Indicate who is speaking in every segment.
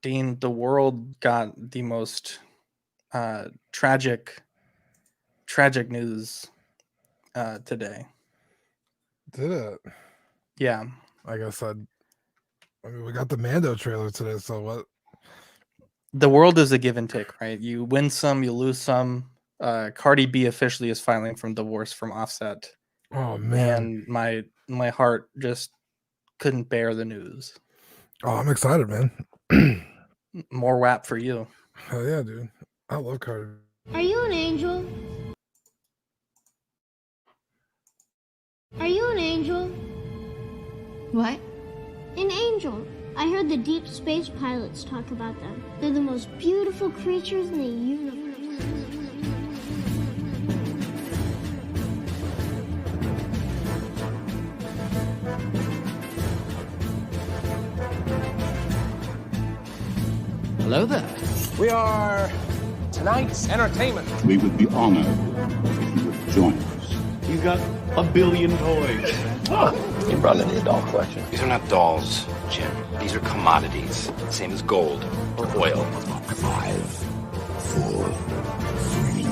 Speaker 1: Dean, the world got the most tragic news today.
Speaker 2: Did it?
Speaker 1: Yeah.
Speaker 2: I guess I mean, we got the Mando trailer today, so what?
Speaker 1: The world is a give and take, right? You win some, you lose some. Cardi B officially is filing for divorce from Offset.
Speaker 2: Oh man.
Speaker 1: And my heart just couldn't bear the news.
Speaker 2: Oh, I'm excited, man.
Speaker 1: More WAP for you.
Speaker 2: Hell yeah, dude. I love Cardi.
Speaker 3: Are you an angel? Are you an angel?
Speaker 4: What?
Speaker 3: An angel. I heard the deep space pilots talk about them. They're the most beautiful creatures in the universe.
Speaker 5: Hello there.
Speaker 6: We are tonight's entertainment.
Speaker 7: We would be honored if you would join us.
Speaker 5: You got a billion toys.
Speaker 8: You brought in the doll collection.
Speaker 9: These are not dolls, Jim. These are commodities. Same as gold or oil.
Speaker 7: 5, 4, 3, 2,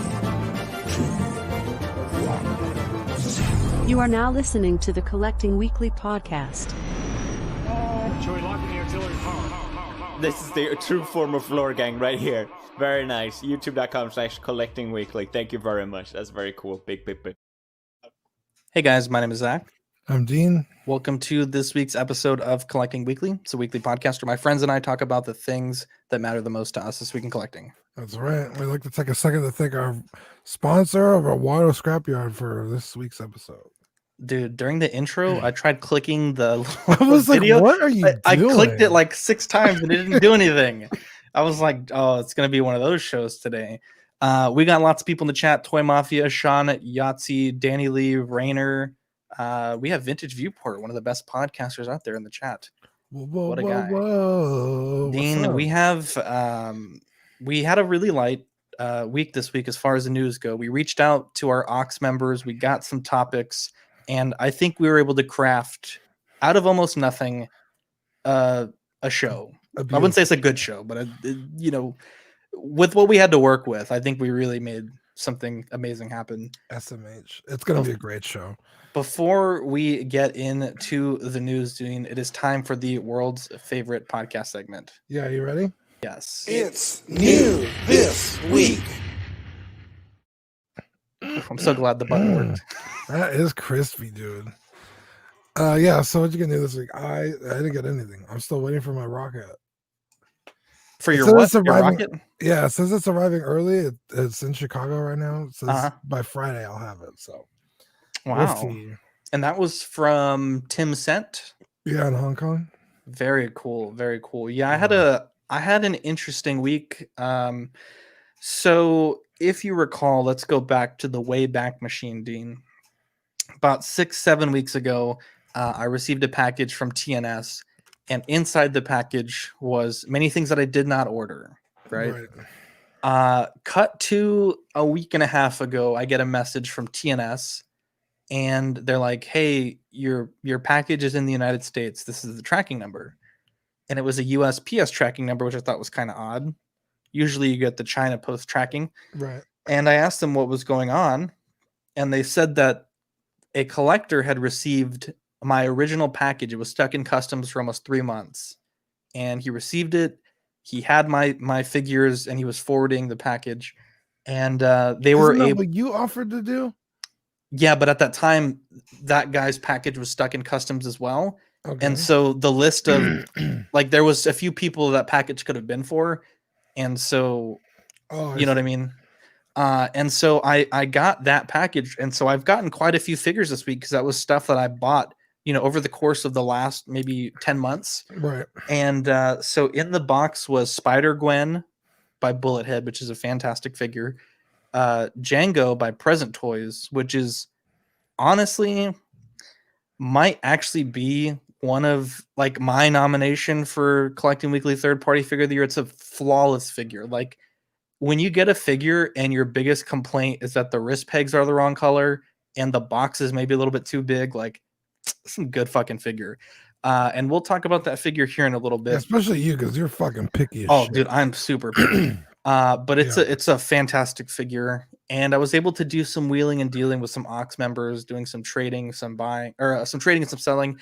Speaker 7: 1, 0.
Speaker 10: You are now listening to the Collecting Weekly podcast.
Speaker 6: Shall we lock in the artillery power?
Speaker 11: This is the true form of floor gang right here. Very nice. YouTube.com/collectingweekly. Thank you very much. That's very cool. Big.
Speaker 1: Hey guys, my name is Zach.
Speaker 2: I'm Dean.
Speaker 1: Welcome to this week's episode of Collecting Weekly. It's a weekly podcast where my friends and I talk about the things that matter the most to us this week in collecting.
Speaker 2: That's right. We'd like to take a second to thank our sponsor of our water scrapyard for this week's episode.
Speaker 1: Dude, during the intro, I tried clicking the
Speaker 2: I was
Speaker 1: video.
Speaker 2: like, what are you doing?
Speaker 1: I clicked it like 6 times and it didn't do anything. I was like, oh, it's going to be one of those shows today. We got lots of people in the chat. Toy Mafia, Sean, Yahtzee, Danny Lee, Rayner. We have Vintage Viewport, one of the best podcasters out there in the chat.
Speaker 2: Whoa,
Speaker 1: what a guy.
Speaker 2: Whoa.
Speaker 1: Dean, we had a really light week this week as far as the news go. We reached out to our Aux members. We got some topics. And I think we were able to craft out of almost nothing a show. I wouldn't say it's a good show, but with what we had to work with, I think we really made something amazing happen.
Speaker 2: SMH. It's going to be a great show.
Speaker 1: Before we get into the news, Dean, it is time for the world's favorite podcast segment.
Speaker 2: Yeah, you ready?
Speaker 1: Yes.
Speaker 12: It's new this week.
Speaker 1: I'm so glad the button worked.
Speaker 2: That is crispy, dude. Yeah, so what you gonna do this week? I didn't get anything. I'm still waiting for my rocket.
Speaker 1: For your what? Your rocket?
Speaker 2: Yeah, it says it's arriving early. It's in Chicago right now. It says by Friday I'll have it. So
Speaker 1: wow. And that was from Tim Sent?
Speaker 2: Yeah, in Hong Kong.
Speaker 1: Very cool. Very cool. Yeah, I had an interesting week. So if you recall, let's go back to the Wayback Machine, Dean. About 6-7 weeks ago, I received a package from TNS, and inside the package was many things that I did not order. Right. Cut to a week and a half ago, I get a message from TNS, and they're like, "Hey, your package is in the United States. This is the tracking number," and it was a USPS tracking number, which I thought was kind of odd. Usually, you get the China Post tracking.
Speaker 2: Right.
Speaker 1: And I asked them what was going on, and they said that a collector had received my original package. It was stuck in customs for almost 3 months, and he received it. He had my figures, and he was forwarding the package, and they were able.
Speaker 2: What you offered to do?
Speaker 1: Yeah, but at that time, that guy's package was stuck in customs as well, and so the list of like there was a few people that package could have been for, and so you know what I mean. And so I got that package, and so I've gotten quite a few figures this week because that was stuff that I bought, over the course of the last maybe 10 months.
Speaker 2: Right.
Speaker 1: And so in the box was Spider-Gwen by Bullethead, which is a fantastic figure. Django by Present Toys, which is honestly might actually be one of like my nomination for Collecting Weekly third-party figure of the year. It's a flawless figure. Like, when you get a figure and your biggest complaint is that the wrist pegs are the wrong color and the box is maybe a little bit too big, like some good fucking figure. And we'll talk about that figure here in a little bit.
Speaker 2: Especially you, because you're fucking picky as
Speaker 1: Oh,
Speaker 2: shit.
Speaker 1: dude, I'm super picky. But it's a fantastic figure, and I was able to do some wheeling and dealing with some Aux members, doing some trading, some buying, or some trading and some selling,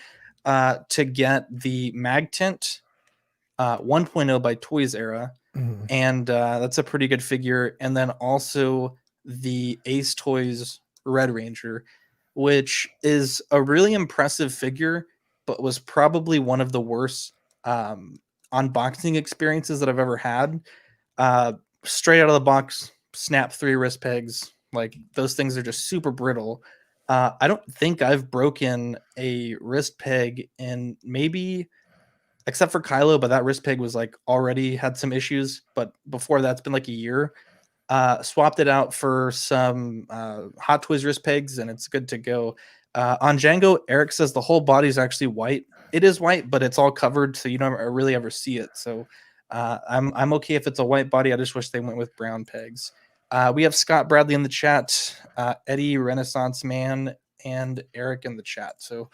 Speaker 1: to get the Mag Tint 1.0 by Toys Era, and that's a pretty good figure. And then also the Ace Toys Red Ranger, which is a really impressive figure, but was probably one of the worst unboxing experiences that I've ever had. Straight out of the box, snap 3 wrist pegs. Like, those things are just super brittle. I don't think I've broken a wrist peg in maybe, except for Kylo, but that wrist peg was like already had some issues. But before that, it's been like a year. Swapped it out for some Hot Toys wrist pegs, and it's good to go. On Django, Eric says the whole body is actually white. It is white, but it's all covered, so you don't really ever see it. So I'm okay if it's a white body. I just wish they went with brown pegs. We have Scott Bradley in the chat, Eddie Renaissance Man, and Eric in the chat. So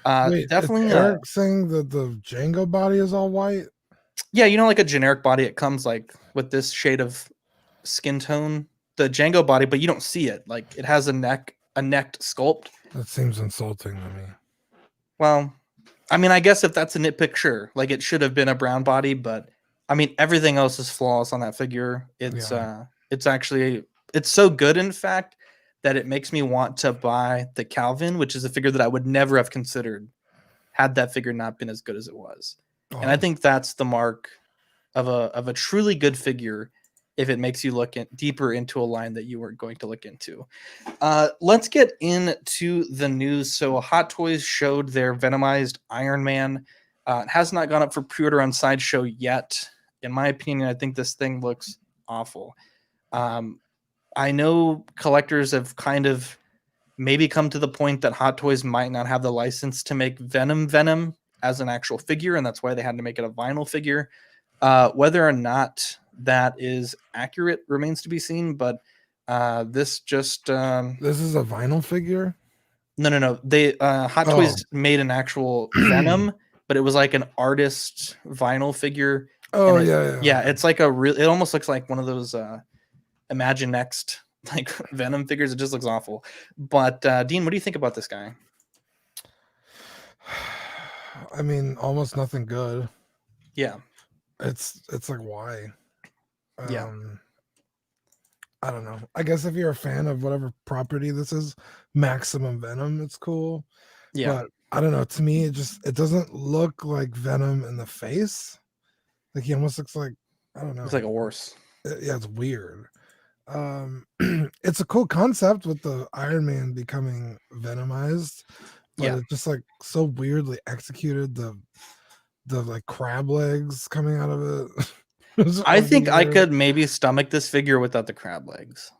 Speaker 2: Wait,
Speaker 1: definitely
Speaker 2: Eric saying that the Django body is all white.
Speaker 1: Yeah, like a generic body. It comes like with this shade of skin tone, the Django body, but you don't see it. Like, it has a necked sculpt.
Speaker 2: That seems insulting to me.
Speaker 1: Well, I mean, I guess if that's a nitpick, sure. Like, it should have been a brown body, but I mean, everything else is flawless on that figure. It's actually so good, in fact, that it makes me want to buy the Calvin, which is a figure that I would never have considered had that figure not been as good as it was. And I think that's the mark of a truly good figure, if it makes you look deeper into a line that you weren't going to look into. Let's get into the news. So Hot Toys showed their Venomized Iron Man. It has not gone up for pre-order on Sideshow yet. In my opinion, I think this thing looks awful. I know collectors have kind of maybe come to the point that Hot Toys might not have the license to make Venom as an actual figure, and that's why they had to make it a vinyl figure. Whether or not that is accurate remains to be seen, but this just
Speaker 2: this is a vinyl figure.
Speaker 1: No. They Hot Toys made an actual Venom, but it was like an artist vinyl figure.
Speaker 2: Oh,
Speaker 1: yeah. It's like it almost looks like one of those Imagine Next like Venom figures. It just looks awful. But Dean, what do you think about this guy?
Speaker 2: I mean, almost nothing good.
Speaker 1: Yeah.
Speaker 2: It's like, why?
Speaker 1: Yeah.
Speaker 2: I don't know. I guess if you're a fan of whatever property this is, Maximum Venom, it's cool.
Speaker 1: Yeah.
Speaker 2: But I don't know. To me, it doesn't look like Venom in the face. Like, he almost looks like, I don't know.
Speaker 1: It's like a horse.
Speaker 2: Yeah, it's weird. It's a cool concept with the Iron Man becoming venomized, but it's just like so weirdly executed. The like crab legs coming out of it.
Speaker 1: I think I could maybe stomach this figure without the crab legs.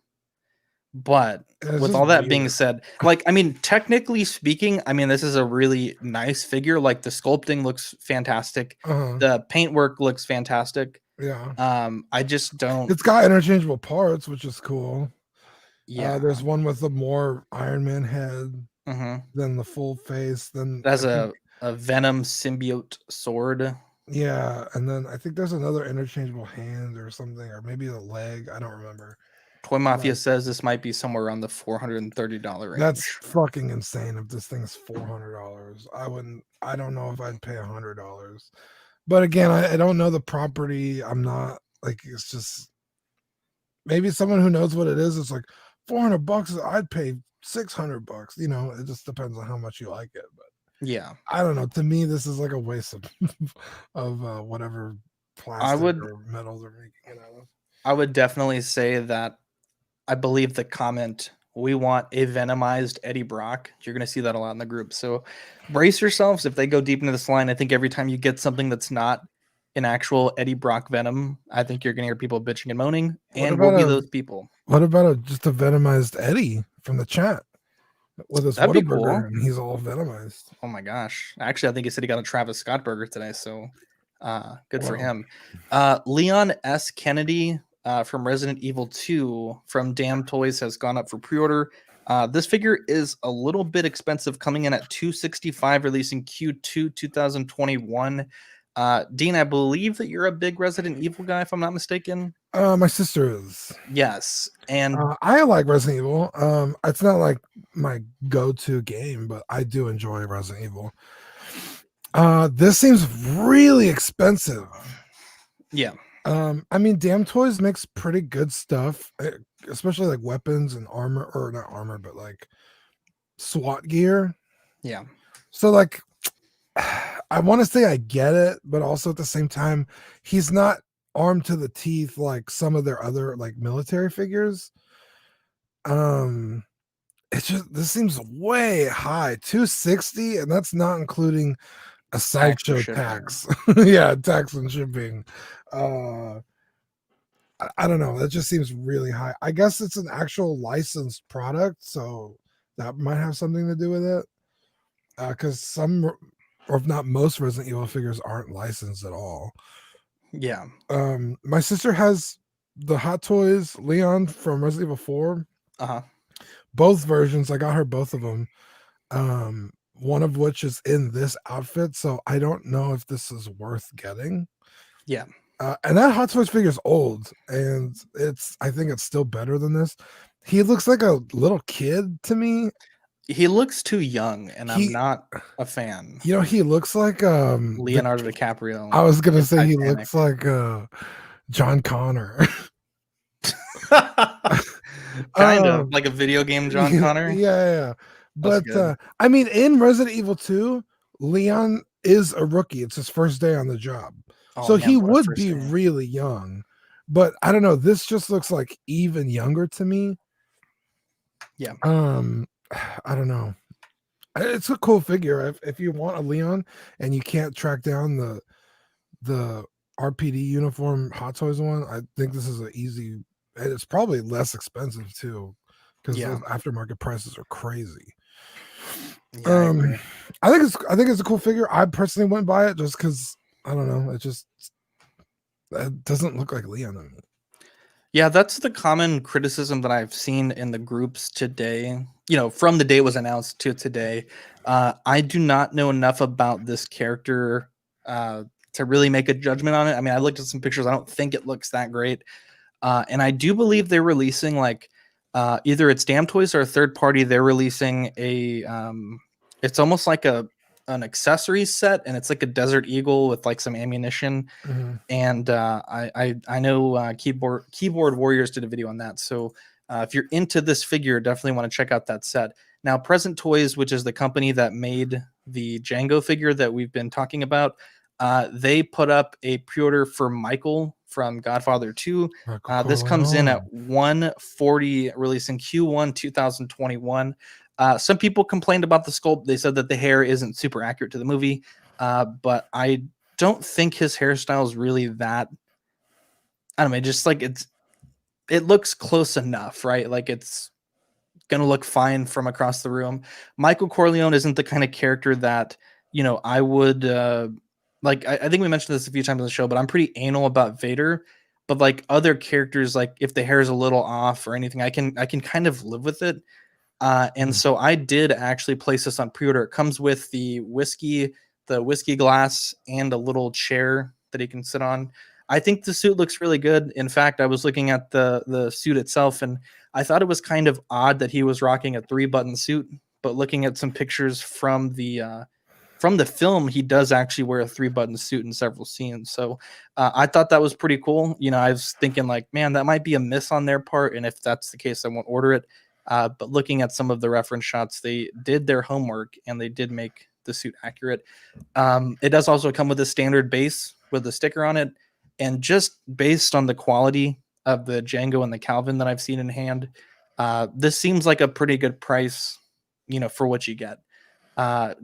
Speaker 1: But with all that being said, like, I mean, technically speaking, I mean, this is a really nice figure. Like, the sculpting looks fantastic. The paintwork looks fantastic.
Speaker 2: Yeah.
Speaker 1: I just don't.
Speaker 2: It's got interchangeable parts, which is cool.
Speaker 1: Yeah.
Speaker 2: There's one with a more Iron Man head than the full face. Then
Speaker 1: it has a Venom symbiote sword.
Speaker 2: Yeah, and then I think there's another interchangeable hand or something, or maybe a leg. I don't remember.
Speaker 1: Toy Mafia says this might be somewhere around the $430 range.
Speaker 2: That's fucking insane. If this thing's $400, I don't know if I'd pay $100. But again, I don't know the property. I'm not like, it's just maybe someone who knows what it is. It's like $400. I'd pay $600. You know, it just depends on how much you like it. But
Speaker 1: yeah,
Speaker 2: I don't know. To me, this is like a waste of whatever plastic or metal they're making it out of.
Speaker 1: I would definitely say that I believe the comment, "We want a Venomized Eddie Brock." You're going to see that a lot in the group. So brace yourselves if they go deep into this line. I think every time you get something that's not an actual Eddie Brock Venom, I think you're going to hear people bitching and moaning, and we'll be those people.
Speaker 2: What about just a Venomized Eddie from the chat with his
Speaker 1: That'd be
Speaker 2: Whataburger,
Speaker 1: cool.
Speaker 2: and he's all venomized?
Speaker 1: Oh my gosh! Actually, I think he said he got a Travis Scott burger today, so good for him. Leon S. Kennedy from Resident Evil 2 from Damn Toys has gone up for pre-order. This figure is a little bit expensive, coming in at $265, releasing Q2 2021. Dean, I believe that you're a big Resident Evil guy, if I'm not mistaken.
Speaker 2: My sister is.
Speaker 1: Yes, and
Speaker 2: I like Resident Evil. It's not like my go-to game, but I do enjoy Resident Evil. This seems really expensive.
Speaker 1: Yeah.
Speaker 2: I mean, Damn Toys makes pretty good stuff, especially like weapons and armor, or not armor, but like SWAT gear.
Speaker 1: Yeah.
Speaker 2: So like, I want to say I get it, but also at the same time, he's not armed to the teeth like some of their other like military figures. It's just, this seems way high, 260, and that's not including a sideshow tax. Yeah, tax and shipping. I don't know, that just seems really high. I guess it's an actual licensed product, so that might have something to do with it, because some, or if not most, Resident Evil figures aren't licensed at all.
Speaker 1: Yeah.
Speaker 2: My sister has the Hot Toys Leon from Resident Evil 4. Both versions. I got her both of them. One of which is in this outfit, so I don't know if this is worth getting.
Speaker 1: Yeah.
Speaker 2: And that Hot Toys figure is old, and I think it's still better than this. He looks like a little kid to me.
Speaker 1: He looks too young, and I'm not a fan.
Speaker 2: You know, he looks like
Speaker 1: Leonardo DiCaprio.
Speaker 2: I was gonna say
Speaker 1: Titanic.
Speaker 2: he looks like John Connor.
Speaker 1: Kind of like a video game John Connor.
Speaker 2: Yeah. But I mean, in Resident Evil 2, Leon is a rookie. It's his first day on the job. So he would be really young. But I don't know. This just looks like even younger to me.
Speaker 1: Yeah.
Speaker 2: I don't know. It's a cool figure. If you want a Leon and you can't track down the RPD uniform Hot Toys one, I think this is an easy, and it's probably less expensive too, because those aftermarket prices are crazy.
Speaker 1: Yeah,
Speaker 2: I think it's a cool figure. I personally wouldn't buy it just because I don't know. It doesn't look like Leon to me.
Speaker 1: Yeah, that's the common criticism that I've seen in the groups today. You know, from the day it was announced to today. I do not know enough about this character to really make a judgment on it. I mean, I looked at some pictures. I don't think it looks that great. And I do believe they're releasing like either it's Damn Toys or a third party. They're releasing it's almost like an accessory set, and it's like a Desert Eagle with like some ammunition. And I know Keyboard Warriors did a video on that. So if you're into this figure, definitely want to check out that set. Now, Present Toys, which is the company that made the Django figure that we've been talking about, they put up a pre-order for Michael from Godfather 2. This comes in at $140, releasing Q1 2021. Some people complained about the sculpt. They said that the hair isn't super accurate to the movie, but I don't think his hairstyle is really that. I don't know, just like it looks close enough, right? Like it's gonna look fine from across the room. Michael Corleone isn't the kind of character that, you know, I would like. I think we mentioned this a few times on the show, but I'm pretty anal about Vader. But like other characters, like if the hair is a little off or anything, I can kind of live with it. And so I did actually place this on pre-order. It comes with the whiskey glass, and a little chair that he can sit on. I think the suit looks really good. In fact, I was looking at the suit itself, and I thought it was kind of odd that he was rocking a 3-button suit. But looking at some pictures from the film, he does actually wear a 3-button suit in several scenes. So I thought that was pretty cool. You know, I was thinking like, man, that might be a miss on their part, and if that's the case, I won't order it. But looking at some of the reference shots, they did their homework and they did make the suit accurate. It does also come with a standard base with a sticker on it. And just based on the quality of the Django and the Calvin that I've seen in hand, this seems like a pretty good price, you know, for what you get.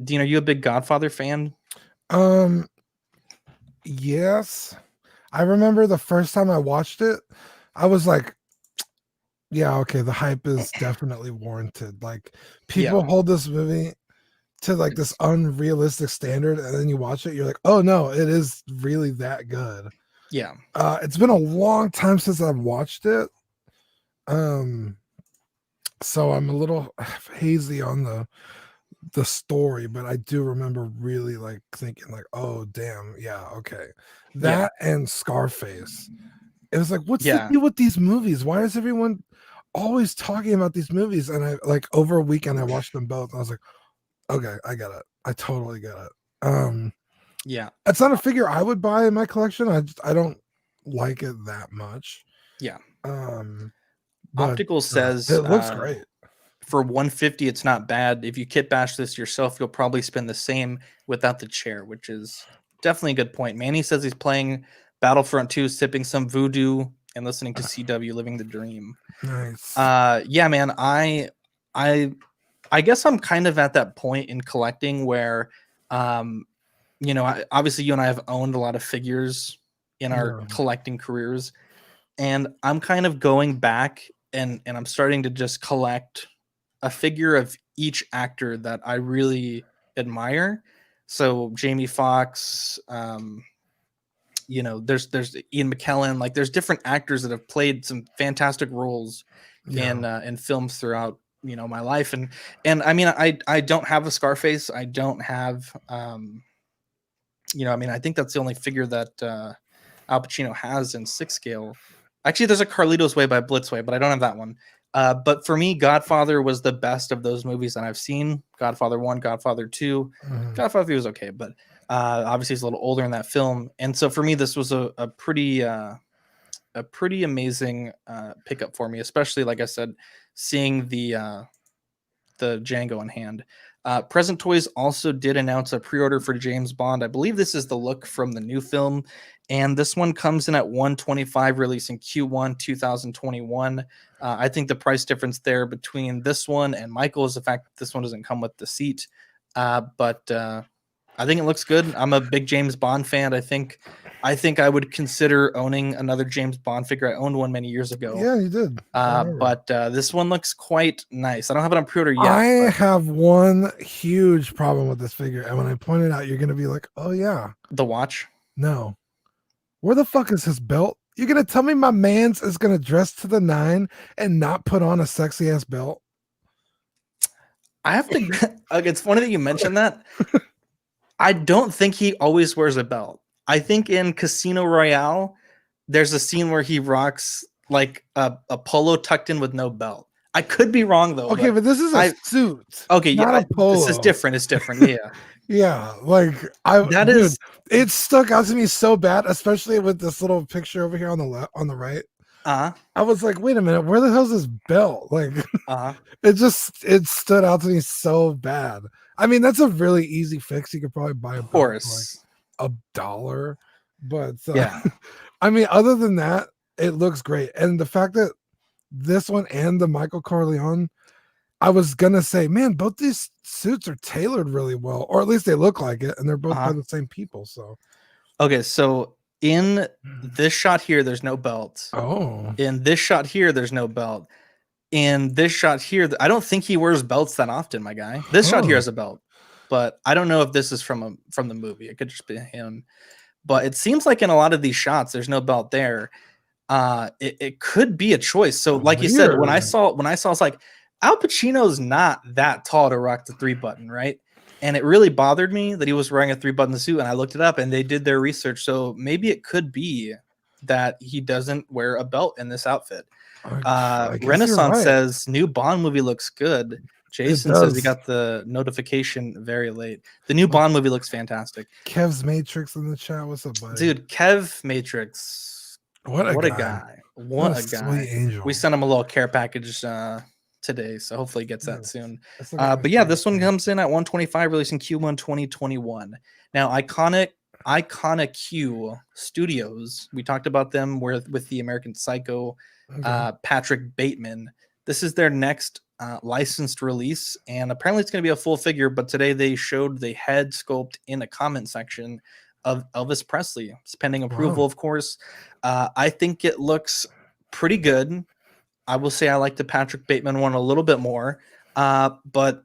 Speaker 1: Dean, are you a big Godfather fan?
Speaker 2: Yes. I remember the first time I watched it, I was like, yeah, okay, the hype is definitely warranted. Like people hold this movie to like this unrealistic standard, and then you watch it, you're like, oh no, it is really that good.
Speaker 1: Yeah.
Speaker 2: It's been a long time since I've watched it. So I'm a little hazy on the story, but I do remember really like thinking like, oh damn, yeah, okay. That and Scarface. It was like, what's the deal with these movies? Why is everyone always talking about these movies? And I like over a weekend I watched them both. And I was like, okay, I get it. I totally get it. It's not a figure I would buy in my collection. I don't like it that much.
Speaker 1: Optical says
Speaker 2: it looks great.
Speaker 1: For $150, it's not bad. If you kit bash this yourself, you'll probably spend the same without the chair, which is definitely a good point. Manny says he's playing Battlefront 2, sipping some voodoo and listening to CW, living the dream.
Speaker 2: Nice.
Speaker 1: Yeah, man. I guess I'm kind of at that point in collecting where, you know, obviously you and I have owned a lot of figures in our collecting careers, and I'm kind of going back and I'm starting to just collect a figure of each actor that I really admire. So Jamie Foxx, you know, there's Ian McKellen, like there's different actors that have played some fantastic roles in films throughout, you know, my life. And I mean, I don't have a Scarface. I don't have, you know, I mean, I think that's the only figure that Al Pacino has in 6 scale. Actually, there's a Carlito's Way by Blitzway, but I don't have that one. But for me, Godfather was the best of those movies that I've seen. Godfather 1, Godfather 2. Godfather 3 was okay, but obviously he's a little older in that film. And so for me, this was a pretty amazing pickup for me, especially, like I said, seeing the Django in hand. Present Toys also did announce a pre-order for James Bond. I believe this is the look from the new film, and this one comes in at $125, releasing Q1 2021. I think the price difference there between this one and Michael is the fact that this one doesn't come with the seat, but I think it looks good. I'm a big James Bond fan. I think I would consider owning another James Bond figure. I owned one many years ago.
Speaker 2: Yeah, you did.
Speaker 1: But this one looks quite nice. I don't have it on pre-order yet.
Speaker 2: I have one huge problem with this figure, and when I point it out, you're gonna be like, "Oh yeah."
Speaker 1: The watch?
Speaker 2: No. Where the fuck is his belt? You're gonna tell me my man's is gonna dress to the 9 and not put on a sexy ass belt?
Speaker 1: I have to. Like, it's funny that you mentioned that. I don't think he always wears a belt. I think in Casino Royale, there's a scene where he rocks like a polo tucked in with no belt. I could be wrong though.
Speaker 2: Okay, but this is a suit.
Speaker 1: Okay,
Speaker 2: not
Speaker 1: yeah,
Speaker 2: a polo.
Speaker 1: this is different. It's different. Yeah.
Speaker 2: Yeah, like it stuck out to me so bad, especially with this little picture over here on the left, on the right. I was like, wait a minute, where the hell's this belt? Like, it stood out to me so bad. I mean, that's a really easy fix. You could probably buy a belt for like $1, but
Speaker 1: yeah.
Speaker 2: I mean, other than that, it looks great, and the fact that this one and the Michael Corleone. I was gonna say, man, both these suits are tailored really well, or at least they look like it, and they're both by the same people. So,
Speaker 1: okay, so in this shot here, there's no belt.
Speaker 2: Oh,
Speaker 1: in this shot here, there's no belt. In this shot here, I don't think he wears belts that often, my guy. This shot here has a belt, but I don't know if this is from the movie. It could just be him, but it seems like in a lot of these shots, there's no belt there. It could be a choice. So, like you said, when I saw, it's like, Al Pacino's not that tall to rock the 3-button, right? And it really bothered me that he was wearing a 3-button suit, and I looked it up, and they did their research. So maybe it could be that he doesn't wear a belt in this outfit. Renaissance says, new Bond movie looks good. Jason says he got the notification very late. The new Bond movie looks fantastic.
Speaker 2: Kev's Matrix in the chat. What's up, buddy?
Speaker 1: Dude, Kev Matrix. What a guy. What a guy.
Speaker 2: Sweet angel.
Speaker 1: We sent him a little care package today, so hopefully he gets that soon. But yeah, this one comes in at $125, releasing Q1 2021. Now, Iconic Q Studios, we talked about them with the American Psycho, Patrick Bateman. This is their next licensed release, and apparently it's going to be a full figure, but today they showed the head sculpt in a comment section of Elvis Presley. It's pending approval, of course. I think it looks pretty good. I will say I like the Patrick Bateman one a little bit more, but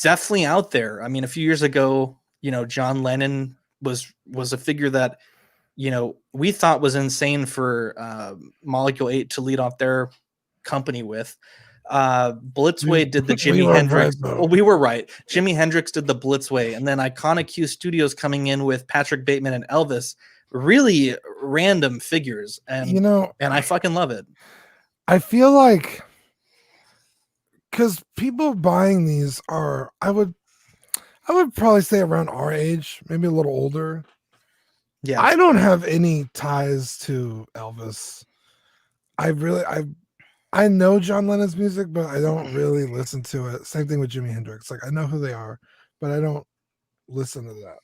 Speaker 1: definitely out there. I mean, a few years ago, you know, John Lennon was a figure that, you know, we thought was insane for Molecule 8 to lead off their company with. Blitzway did the Jimi
Speaker 2: were
Speaker 1: Hendrix.
Speaker 2: right, though.
Speaker 1: Well, we were right. Jimi Hendrix did the Blitzway, and then Iconic Q Studios coming in with Patrick Bateman and Elvis. Really random figures, and and I fucking love it.
Speaker 2: I feel like because people buying these are, I would probably say around our age, maybe a little older.
Speaker 1: Yeah,
Speaker 2: I don't have any ties to Elvis. I know John Lennon's music, but I don't really listen to it. Same thing with Jimi Hendrix. Like, I know who they are, but I don't listen to that.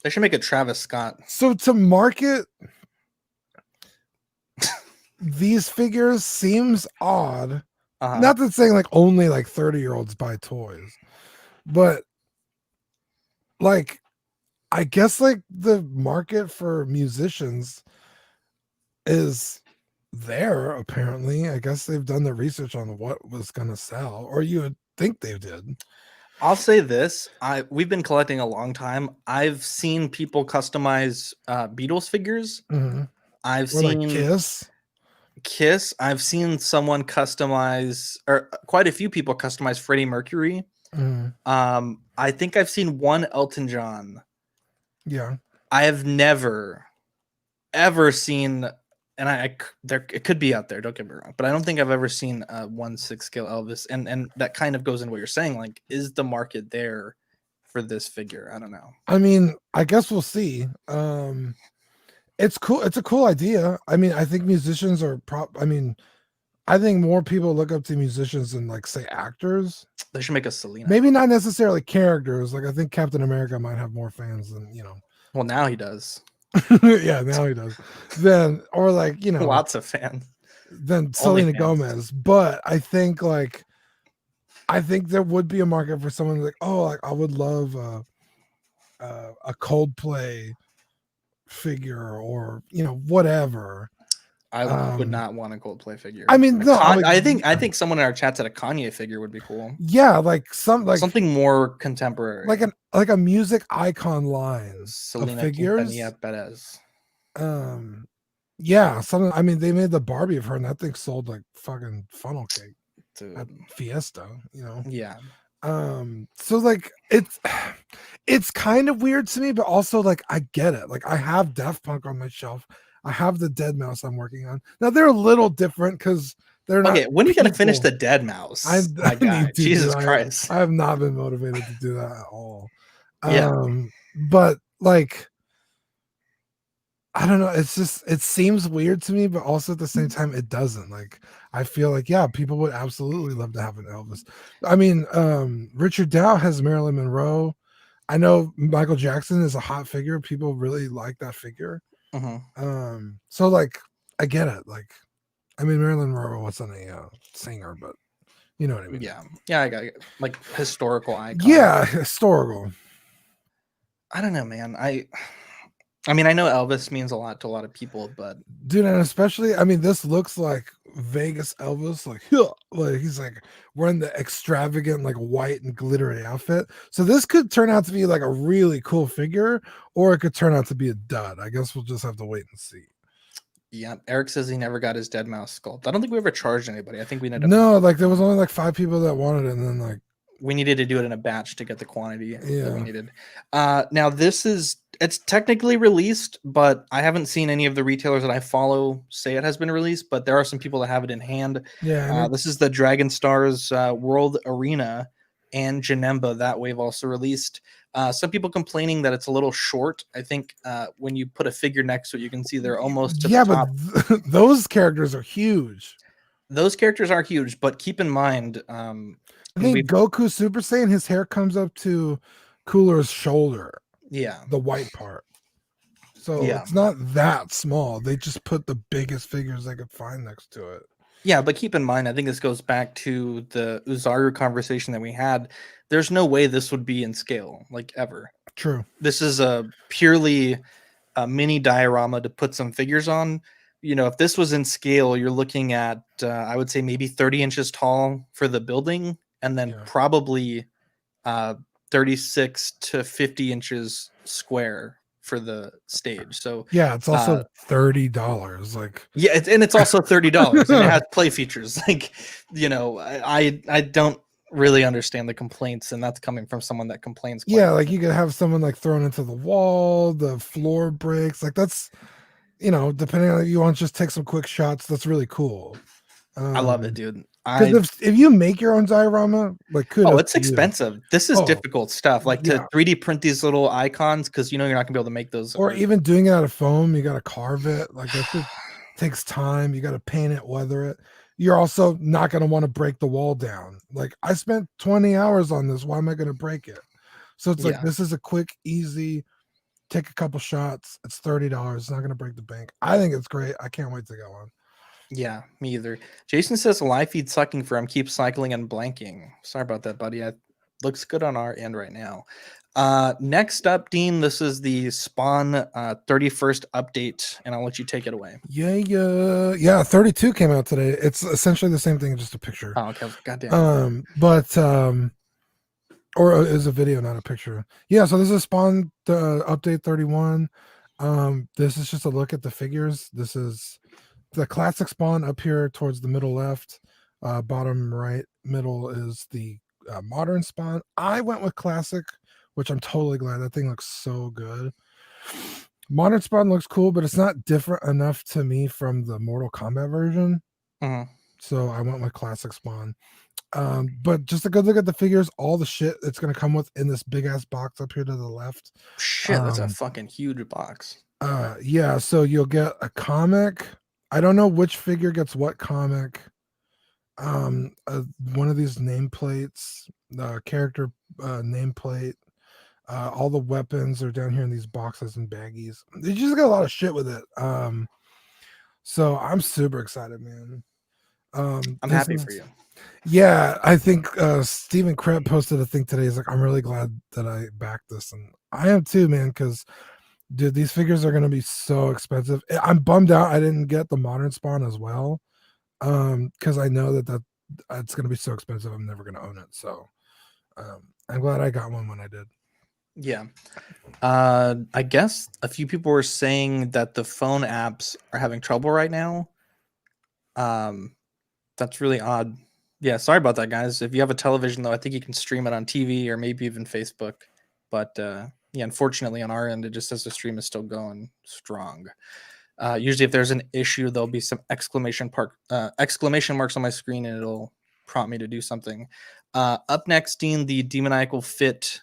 Speaker 1: They should make a Travis Scott.
Speaker 2: So to market these figures seems odd. Not that saying like only like 30-year-olds buy toys, but like I guess like the market for musicians is there apparently. I guess they've done the research on what was gonna sell, or you would think they did.
Speaker 1: I'll say this: we've been collecting a long time. I've seen people customize Beatles figures.
Speaker 2: Mm-hmm.
Speaker 1: I've
Speaker 2: Or
Speaker 1: seen
Speaker 2: like
Speaker 1: Kiss. I've seen someone customize, or quite a few people customize Freddie Mercury.
Speaker 2: Mm-hmm.
Speaker 1: I think I've seen one Elton John.
Speaker 2: Yeah.
Speaker 1: I have never, ever seen, and it could be out there. Don't get me wrong, but I don't think I've ever seen 1/6 scale Elvis, and that kind of goes into what you're saying. Like, is the market there for this figure? I don't know.
Speaker 2: I mean, I guess we'll see. It's cool. It's a cool idea. I mean, I think musicians are I think more people look up to musicians than like say actors.
Speaker 1: They should make a Selena.
Speaker 2: Maybe not necessarily characters. Like I think Captain America might have more fans than
Speaker 1: Well, now he does.
Speaker 2: Yeah, now he does. Then or like
Speaker 1: lots of fans.
Speaker 2: Than Selena Gomez. But I think there would be a market for someone like, oh, like I would love a Coldplay figure or whatever.
Speaker 1: I would not want a Coldplay figure.
Speaker 2: I mean, no,
Speaker 1: I think someone in our chat said a Kanye figure would be cool.
Speaker 2: Yeah, like
Speaker 1: something more contemporary,
Speaker 2: like a music icon line.
Speaker 1: Selena
Speaker 2: figures.
Speaker 1: Perez.
Speaker 2: Yeah, something. I mean, they made the Barbie of her, and that thing sold like fucking funnel cake.
Speaker 1: Dude.
Speaker 2: At Fiesta,
Speaker 1: Yeah.
Speaker 2: So like it's kind of weird to me, but also like I get it. Like I have Daft Punk on my shelf. I have the Dead Mouse I'm working on. Now they're a little different because they're not.
Speaker 1: Okay, when are you gonna finish the Dead Mouse?
Speaker 2: I
Speaker 1: God, Jesus Christ.
Speaker 2: I have not been motivated to do that at all.
Speaker 1: Yeah.
Speaker 2: But like I don't know. It's just it seems weird to me, but also at the same time, it doesn't. Like I feel like people would absolutely love to have an Elvis. I mean, Richard Dow has Marilyn Monroe. I know Michael Jackson is a hot figure. People really like that figure.
Speaker 1: Mm-hmm.
Speaker 2: So like I get it. Like, I mean, Marilyn Monroe wasn't a singer, but you know what I mean.
Speaker 1: Yeah, I got it. Like historical icon.
Speaker 2: Yeah, historical.
Speaker 1: I don't know, man. I mean, I know Elvis means a lot to a lot of people, but
Speaker 2: dude, and especially, I mean, this looks like Vegas Elvis, like he's like wearing the extravagant, like white and glittery outfit. So this could turn out to be like a really cool figure, or it could turn out to be a dud. I guess we'll just have to wait and see.
Speaker 1: Yeah, Eric says he never got his Dead Mouse sculpt. I don't think we ever charged anybody. I think we ended
Speaker 2: up like there was only like 5 people that wanted it, and then like
Speaker 1: we needed to do it in a batch to get the quantity that we needed. Now it's technically released, but I haven't seen any of the retailers that I follow say it has been released, but there are some people that have it in hand. This is the Dragon Stars World Arena and Janemba that wave also released. Some people complaining that it's a little short. I think when you put a figure next to it, you can see they're almost to the top.
Speaker 2: But those characters are huge.
Speaker 1: Those characters are huge, but keep in mind,
Speaker 2: I think Goku Super Saiyan, his hair comes up to Cooler's shoulder.
Speaker 1: Yeah.
Speaker 2: The white part. So it's not that small. They just put the biggest figures they could find next to it.
Speaker 1: Yeah, but keep in mind, I think this goes back to the Uzaru conversation that we had. There's no way this would be in scale, like ever.
Speaker 2: True.
Speaker 1: This is a purely mini diorama to put some figures on. If this was in scale, you're looking at, I would say maybe 30 inches tall for the building, and then probably 36 to 50 inches square for the stage. So
Speaker 2: yeah, it's also $30. Like,
Speaker 1: yeah, it's also $30 and it has play features. Like, you know, I don't really understand the complaints, and that's coming from someone that complains.
Speaker 2: Yeah, like you could have someone like thrown into the wall, the floor breaks. Like that's, you know, depending on if you want to just take some quick shots, that's really cool.
Speaker 1: I love it, dude.
Speaker 2: If you make your own diorama, like
Speaker 1: it's expensive. This is difficult stuff. Like to 3D print these little icons, because you know you're not gonna be able to make those.
Speaker 2: Or even doing it out of foam, you got to carve it. Like that shit takes time. You got to paint it, weather it. You're also not going to want to break the wall down. Like I spent 20 hours on this. Why am I going to break it? So it's like, this is a quick, easy, take a couple shots. It's $30. It's not going to break the bank. I think it's great. I can't wait to go on.
Speaker 1: Yeah, me either. Jason says live feed sucking for him. Keep cycling and blanking. Sorry about that, buddy. It looks good on our end right now. Next up, Dean, this is the Spawn 31st update, and I'll let you take it away.
Speaker 2: Yeah. 32 came out today. It's essentially the same thing, just a picture.
Speaker 1: Oh, okay. Goddamn.
Speaker 2: Or is a video, not a picture. Yeah. So this is Spawn update 31. This is just a look at the figures. This is the classic Spawn up here towards the middle left. Bottom right middle is the modern Spawn. I went with classic, which I'm totally glad. That thing looks so good. Modern Spawn looks cool, but it's not different enough to me from the Mortal Kombat version. So I went with classic Spawn. But just a good look at the figures, all the shit it's going to come with in this big ass box up here to the left.
Speaker 1: Shit, that's a fucking huge box.
Speaker 2: Yeah, so you'll get a comic. I don't know which figure gets what comic. One of these nameplates, the character nameplate. All the weapons are down here in these boxes and baggies. They just got a lot of shit with it. So I'm super excited, man.
Speaker 1: I'm happy for you.
Speaker 2: Yeah, I think Stephen Kreb posted a thing today. He's like, I'm really glad that I backed this, and I am too, man. Because dude, these figures are gonna be so expensive. I'm bummed out I didn't get the modern Spawn as well, because I know that it's gonna be so expensive. I'm never gonna own it. So I'm glad I got one when I did.
Speaker 1: Yeah. I guess a few people were saying that the phone apps are having trouble right now. That's really odd. Yeah, sorry about that, guys. If you have a television, though, I think you can stream it on TV or maybe even Facebook. But yeah, unfortunately, on our end, it just says the stream is still going strong. Usually, if there's an issue, there'll be some exclamation marks on my screen, and it'll prompt me to do something. Up next, Dean, the demoniacal fit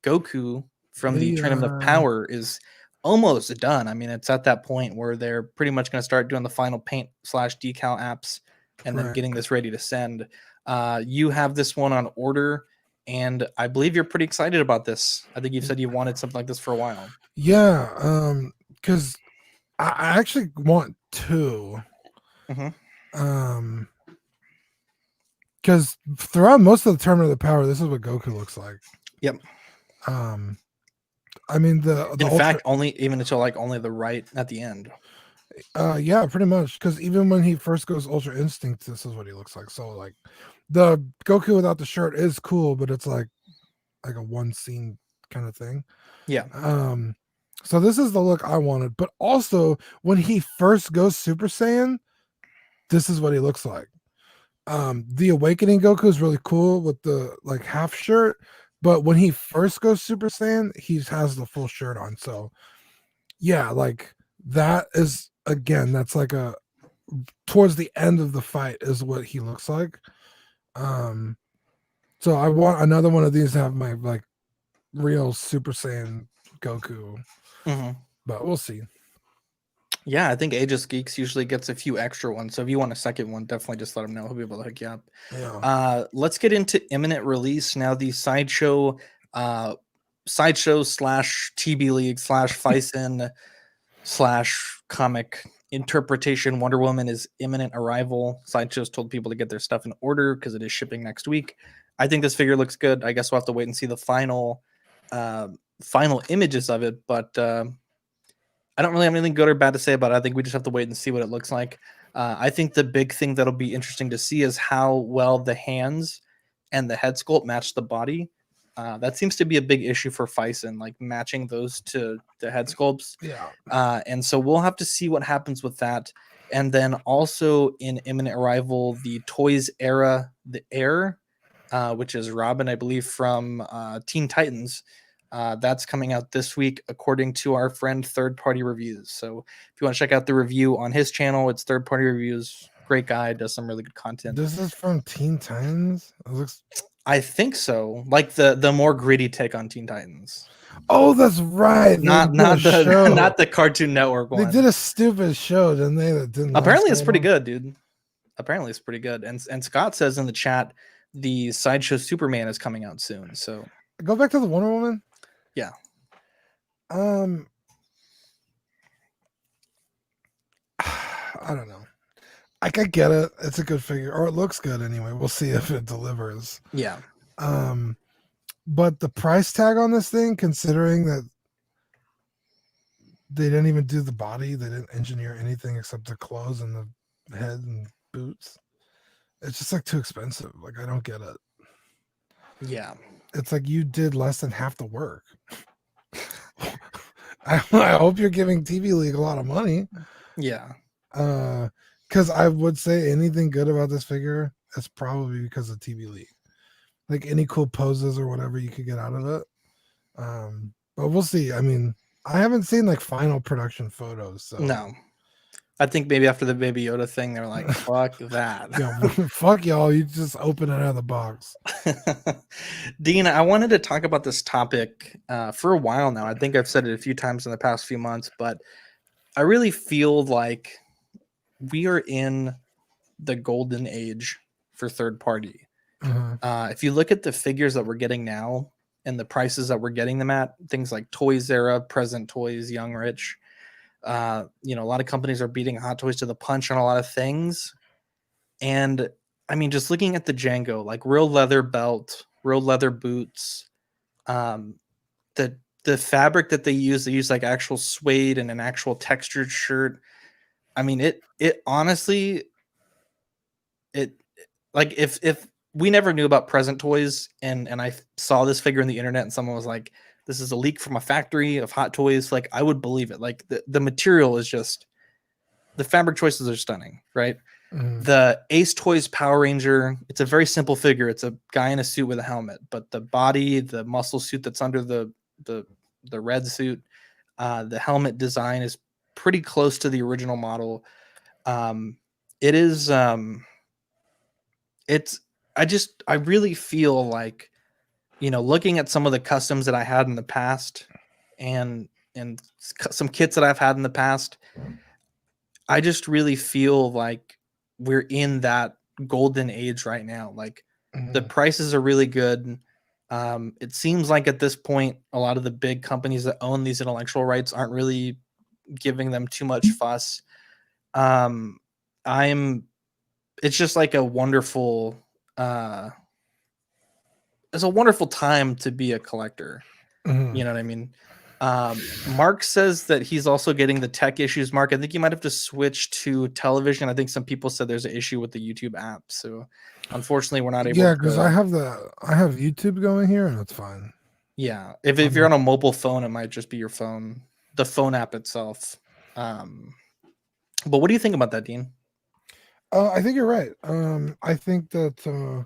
Speaker 1: Goku from the Tournament of Power is almost done. I mean, it's at that point where they're pretty much going to start doing the final paint / decal apps and then getting this ready to send. You have this one on order, and I believe you're pretty excited about this. I think you've said you wanted something like this for a while.
Speaker 2: Yeah, because I actually want two. Because throughout most of the Tournament of the Power, this is what Goku looks like.
Speaker 1: Yep.
Speaker 2: I mean, in
Speaker 1: fact, only the right at the end.
Speaker 2: Yeah, pretty much. Because even when he first goes Ultra Instinct, this is what he looks like. So like, the Goku without the shirt is cool, but it's like a one scene kind of thing.
Speaker 1: Yeah.
Speaker 2: So this is the look I wanted, but also when he first goes Super Saiyan, this is what he looks like. The Awakening Goku is really cool with the like half shirt, but when he first goes Super Saiyan, he has the full shirt on. So yeah, like that is, again, that's like towards the end of the fight is what he looks like. So I want another one of these to have my like real Super Saiyan Goku, but we'll see.
Speaker 1: Yeah, I think Aegis Geeks usually gets a few extra ones. So if you want a second one, definitely just let him know. He'll be able to hook you up.
Speaker 2: Yeah.
Speaker 1: Let's get into imminent release now. The sideshow / TB League / Faisen / comic interpretation Wonder Woman is imminent arrival. Sideshow's told people to get their stuff in order because it is shipping next week. I think this figure looks good. I guess we'll have to wait and see the final images of it, but I don't really have anything good or bad to say about it. I think we just have to wait and see what it looks like. I think the big thing that'll be interesting to see is how well the hands and the head sculpt match the body. That seems to be a big issue for Phison, like matching those to head sculpts.
Speaker 2: Yeah.
Speaker 1: And so we'll have to see what happens with that. And then also in imminent arrival, the Toys Era, the Air, which is Robin, I believe, from Teen Titans. That's coming out this week, according to our friend Third Party Reviews. So if you want to check out the review on his channel, it's Third Party Reviews. Great guy, does some really good content.
Speaker 2: This is from Teen Titans? It looks...
Speaker 1: I think so. Like the more gritty take on Teen Titans.
Speaker 2: Oh, that's right.
Speaker 1: Not the Cartoon Network one.
Speaker 2: They did a stupid show, didn't they? That didn't.
Speaker 1: Apparently, it's pretty good, dude. Apparently, it's pretty good. And Scott says in the chat, the Sideshow Superman is coming out soon. So
Speaker 2: go back to the Wonder Woman.
Speaker 1: Yeah.
Speaker 2: I don't know. I get it. It's a good figure, or it looks good anyway. We'll see if it delivers.
Speaker 1: Yeah.
Speaker 2: But the price tag on this thing, considering that they didn't even do the body, they didn't engineer anything except the clothes and the head and boots. It's just like too expensive. Like I don't get it.
Speaker 1: Yeah.
Speaker 2: It's like you did less than half the work. I hope you're giving TV League a lot of money.
Speaker 1: Yeah.
Speaker 2: Because I would say anything good about this figure, it's probably because of TV League. Like any cool poses or whatever you could get out of it. But we'll see. I mean, I haven't seen like final production photos. So
Speaker 1: no. I think maybe after the Baby Yoda thing, they're like, fuck that.
Speaker 2: Yeah, fuck y'all. You just open it out of the box.
Speaker 1: Dean, I wanted to talk about this topic for a while now. I think I've said it a few times in the past few months, but I really feel like we are in the golden age for third party. If you look at the figures that we're getting now and the prices that we're getting them at, things like Toys Era, Present Toys, Young Rich, a lot of companies are beating Hot Toys to the punch on a lot of things. And I mean, just looking at the Django, like real leather belt, real leather boots, the fabric that they use like actual suede and an actual textured shirt. I mean, it honestly, like if we never knew about Present Toys and I saw this figure on the internet and someone was like, this is a leak from a factory of Hot Toys, like I would believe it. Like the material is just, the fabric choices are stunning, right? The Ace Toys Power Ranger, it's a very simple figure. It's a guy in a suit with a helmet, but the body, the muscle suit that's under the red suit, the helmet design is pretty close to the original model. It is I really feel like, looking at some of the customs that I had in the past and some kits that I've had in the past, I just really feel like we're in that golden age right now. Like the prices are really good. It seems like at this point, a lot of the big companies that own these intellectual rights aren't really giving them too much fuss. It's just like a wonderful, it's a wonderful time to be a collector. You know what I mean? Mark says that he's also getting the tech issues. Mark, I think you might have to switch to television. I think some people said there's an issue with the YouTube app. So unfortunately we're not able
Speaker 2: to. Because I have YouTube going here and it's fine.
Speaker 1: Yeah. If you're on a mobile phone, it might just be your phone, the phone app itself. But what do you think about that, Dean?
Speaker 2: I think you're right. I think that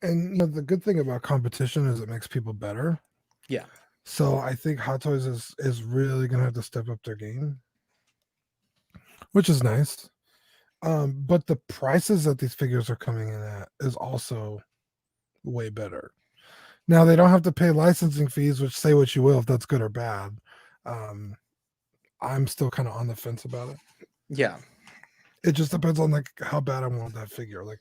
Speaker 2: and the good thing about competition is it makes people better.
Speaker 1: Yeah.
Speaker 2: So I think Hot Toys is really gonna have to step up their game, which is nice. But the prices that these figures are coming in at is also way better. Now they don't have to pay licensing fees, which say what you will if that's good or bad. I'm still kind of on the fence about it.
Speaker 1: Yeah.
Speaker 2: It just depends on like how bad I want that figure. Like,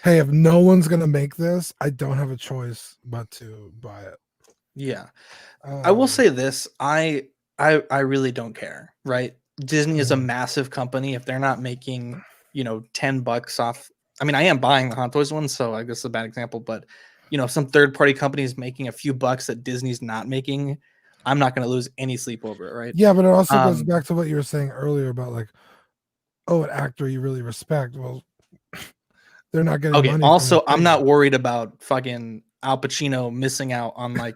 Speaker 2: hey, if no one's gonna make this, I don't have a choice but to buy it.
Speaker 1: Yeah. I will say this. I really don't care, right? Disney is a massive company. If they're not making, $10 off, I mean, I am buying the Hot Toys one, so I guess it's a bad example, but some third party company is making a few bucks that Disney's not making, I'm not going to lose any sleep over it, right?
Speaker 2: Yeah, but it also goes back to what you were saying earlier about like, an actor you really respect. Well, they're not getting money.
Speaker 1: Also, I'm not worried about fucking Al Pacino missing out on like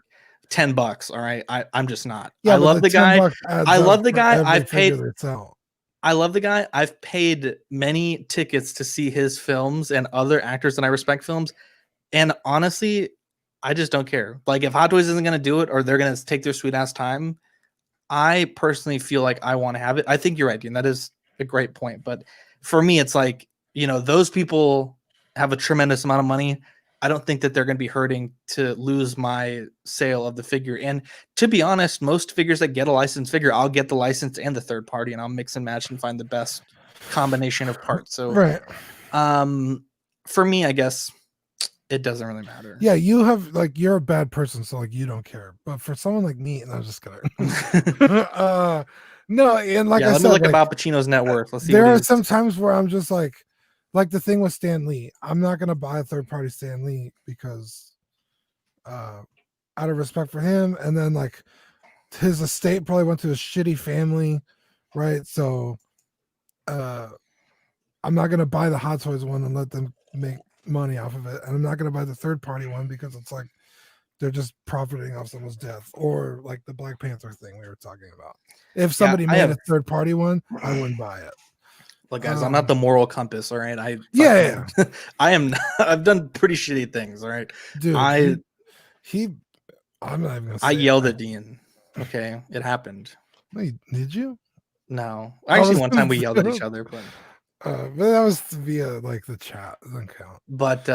Speaker 1: $10. All right, I'm just not.
Speaker 2: Yeah,
Speaker 1: I
Speaker 2: but
Speaker 1: love the guy.
Speaker 2: $10 adds
Speaker 1: I
Speaker 2: up
Speaker 1: love the
Speaker 2: for
Speaker 1: guy.
Speaker 2: every
Speaker 1: I've paid.
Speaker 2: figure they sell.
Speaker 1: I love the guy. I've paid many tickets to see his films and other actors that I respect films. And honestly, I just don't care. Like if Hot Toys isn't going to do it or they're going to take their sweet ass time, I personally feel like I want to have it. I think you're right, Dean. That is a great point. But for me, it's like, you know, those people have a tremendous amount of money. I don't think that they're going to be hurting to lose my sale of the figure. And to be honest, most figures that get a licensed figure, I'll get the license and the third party, and I'll mix and match and find the best combination of parts. So,
Speaker 2: right.
Speaker 1: For me, I guess it doesn't really matter.
Speaker 2: Yeah, you have like you're a bad person, so like you don't care. But for someone like me, and I'm just gonna no, and like
Speaker 1: yeah,
Speaker 2: I
Speaker 1: let
Speaker 2: said,
Speaker 1: me look
Speaker 2: like,
Speaker 1: up Al Pacino's net worth. Let's see.
Speaker 2: There
Speaker 1: what
Speaker 2: are
Speaker 1: it is.
Speaker 2: some times where I'm just like the thing with Stan Lee. I'm not gonna buy a third party Stan Lee because out of respect for him, and then like his estate probably went to a shitty family, right? So I'm not gonna buy the Hot Toys one and let them make money off of it, and I'm not going to buy the third party one because it's like they're just profiting off someone's death, or like the Black Panther thing we were talking about. If somebody made a third party one, I wouldn't buy it.
Speaker 1: Look, guys, I'm not the moral compass, all right? I am not, I've done pretty shitty things, all right?
Speaker 2: Dude, I'm not even gonna say
Speaker 1: I yelled at Dean. Okay, it happened.
Speaker 2: Wait, did you?
Speaker 1: No. Actually, one time we yelled at each other, but
Speaker 2: that was via like the chat. It doesn't count.
Speaker 1: But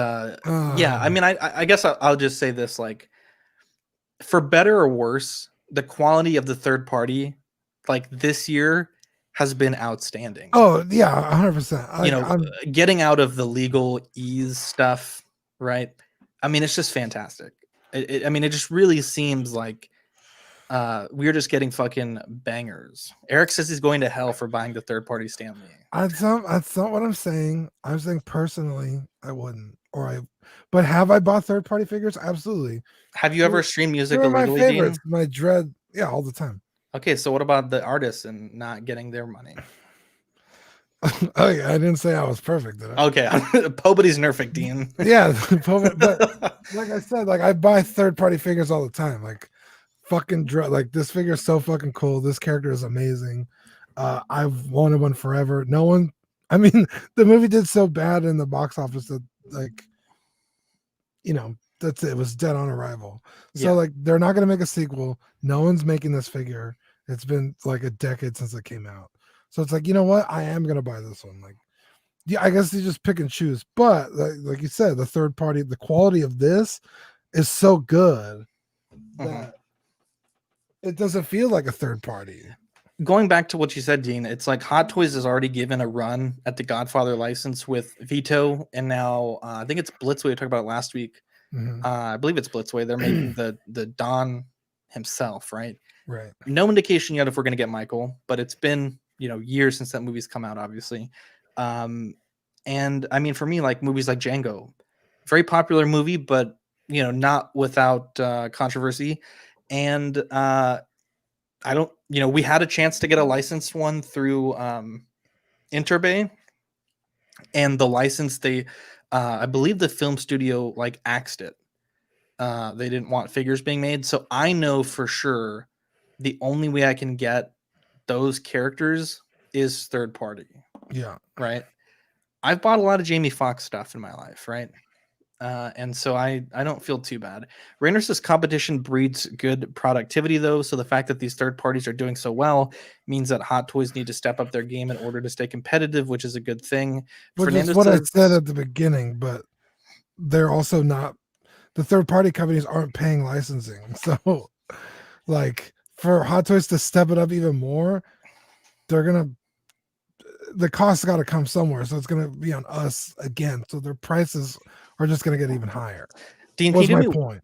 Speaker 1: yeah, I mean, I guess I'll just say this: like, for better or worse, the quality of the third party, like this year, has been outstanding.
Speaker 2: Oh yeah, 100%.
Speaker 1: You know, getting out of the legal ease stuff, right? I mean, it's just fantastic. I mean, it just really seems like we're just getting fucking bangers. Eric says he's going to hell for buying the third party Stanley.
Speaker 2: That's not what I'm saying. I'm saying personally, I wouldn't. But have I bought third party figures? Absolutely.
Speaker 1: Have you ever streamed music
Speaker 2: my
Speaker 1: illegally?
Speaker 2: favorites, my dread, yeah, all the time.
Speaker 1: Okay, so what about the artists and not getting their money?
Speaker 2: Oh yeah, I didn't say I was perfect, did I?
Speaker 1: Okay, Pobody's nerfing, Dean.
Speaker 2: Yeah, but like I said, like I buy third party figures all the time. Like fucking like this figure is so fucking cool. This character is amazing. I've wanted one forever. No one, I mean, the movie did so bad in the box office that like, you know, that's it. It was dead on arrival. So like they're not gonna make a sequel. No one's making this figure. It's been like a decade since it came out. So it's like, you know what? I am gonna buy this one. Like, yeah, I guess you just pick and choose. But like you said, the third party, the quality of this is so good that it doesn't feel like a third party.
Speaker 1: Going back to what you said, Dean, it's like Hot Toys has already given a run at the Godfather license with Vito, and now I think it's Blitzway. We talked about it last week. I believe it's Blitzway. They're making the Don himself, right?
Speaker 2: Right.
Speaker 1: No indication yet if we're going to get Michael, but it's been, you know, years since that movie's come out, obviously. And I mean, for me, like movies like Django, very popular movie, but you know, not without controversy. And I don't, you know, we had a chance to get a licensed one through Interbay, and the license I believe the film studio like axed it. They didn't want figures being made, so I know for sure the only way I can get those characters is third party.
Speaker 2: Yeah.
Speaker 1: Right. I've bought a lot of Jamie Foxx stuff in my life, right? And so I don't feel too bad. Rainer says competition breeds good productivity, though. So the fact that these third parties are doing so well means that Hot Toys need to step up their game in order to stay competitive, which is a good thing.
Speaker 2: Which is what I said at the beginning, but they're also not. The third party companies aren't paying licensing. So like for Hot Toys to step it up even more, the costs got to come somewhere. So it's going to be on us again. So their prices are just going to get even higher.
Speaker 1: Dean,
Speaker 2: What's my point?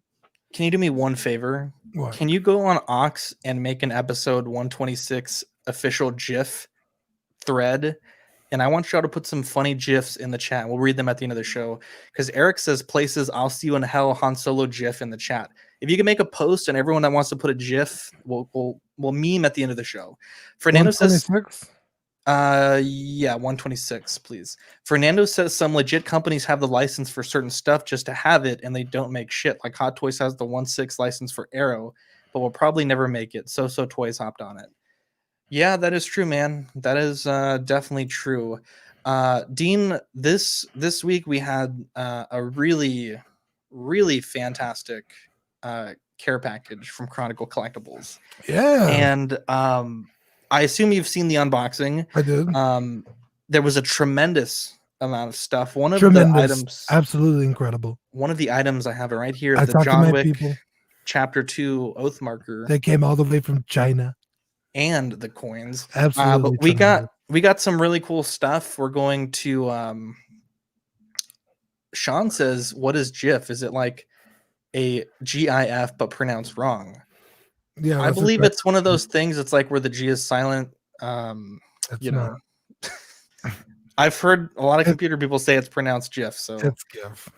Speaker 1: Can you do me one favor?
Speaker 2: What?
Speaker 1: Can you go on Aux and make an episode 126 official GIF thread? And I want y'all to put some funny GIFs in the chat. We'll read them at the end of the show. Because Eric says places, I'll see you in hell, Han Solo GIF in the chat. If you can make a post and everyone that wants to put a GIF, we'll meme at the end of the show. Fernando says Yeah, 126, please. Fernando says some legit companies have the license for certain stuff just to have it, and they don't make shit. Like Hot Toys has the 1/6 license for Arrow, but will probably never make it. So Toys hopped on it. Yeah, that is true, man. That is definitely true. Dean, this week we had a really, really fantastic care package from Chronicle Collectibles.
Speaker 2: Yeah.
Speaker 1: And I assume you've seen the unboxing.
Speaker 2: I did.
Speaker 1: There was a tremendous amount of stuff. One of
Speaker 2: Tremendous.
Speaker 1: the items,
Speaker 2: Absolutely incredible.
Speaker 1: one of the items I have it right here,
Speaker 2: I
Speaker 1: the
Speaker 2: talked to
Speaker 1: John
Speaker 2: my
Speaker 1: Wick
Speaker 2: people.
Speaker 1: Chapter 2 oath marker.
Speaker 2: They came all the way from China.
Speaker 1: And the coins.
Speaker 2: Absolutely.
Speaker 1: But we got some really cool stuff. We're going to Sean says, what is GIF? Is it like a GIF but pronounced wrong?
Speaker 2: Yeah,
Speaker 1: I believe it's one of those things. It's like where the G is silent. You know, I've heard a lot of computer people say it's pronounced GIF. So
Speaker 2: it's GIF.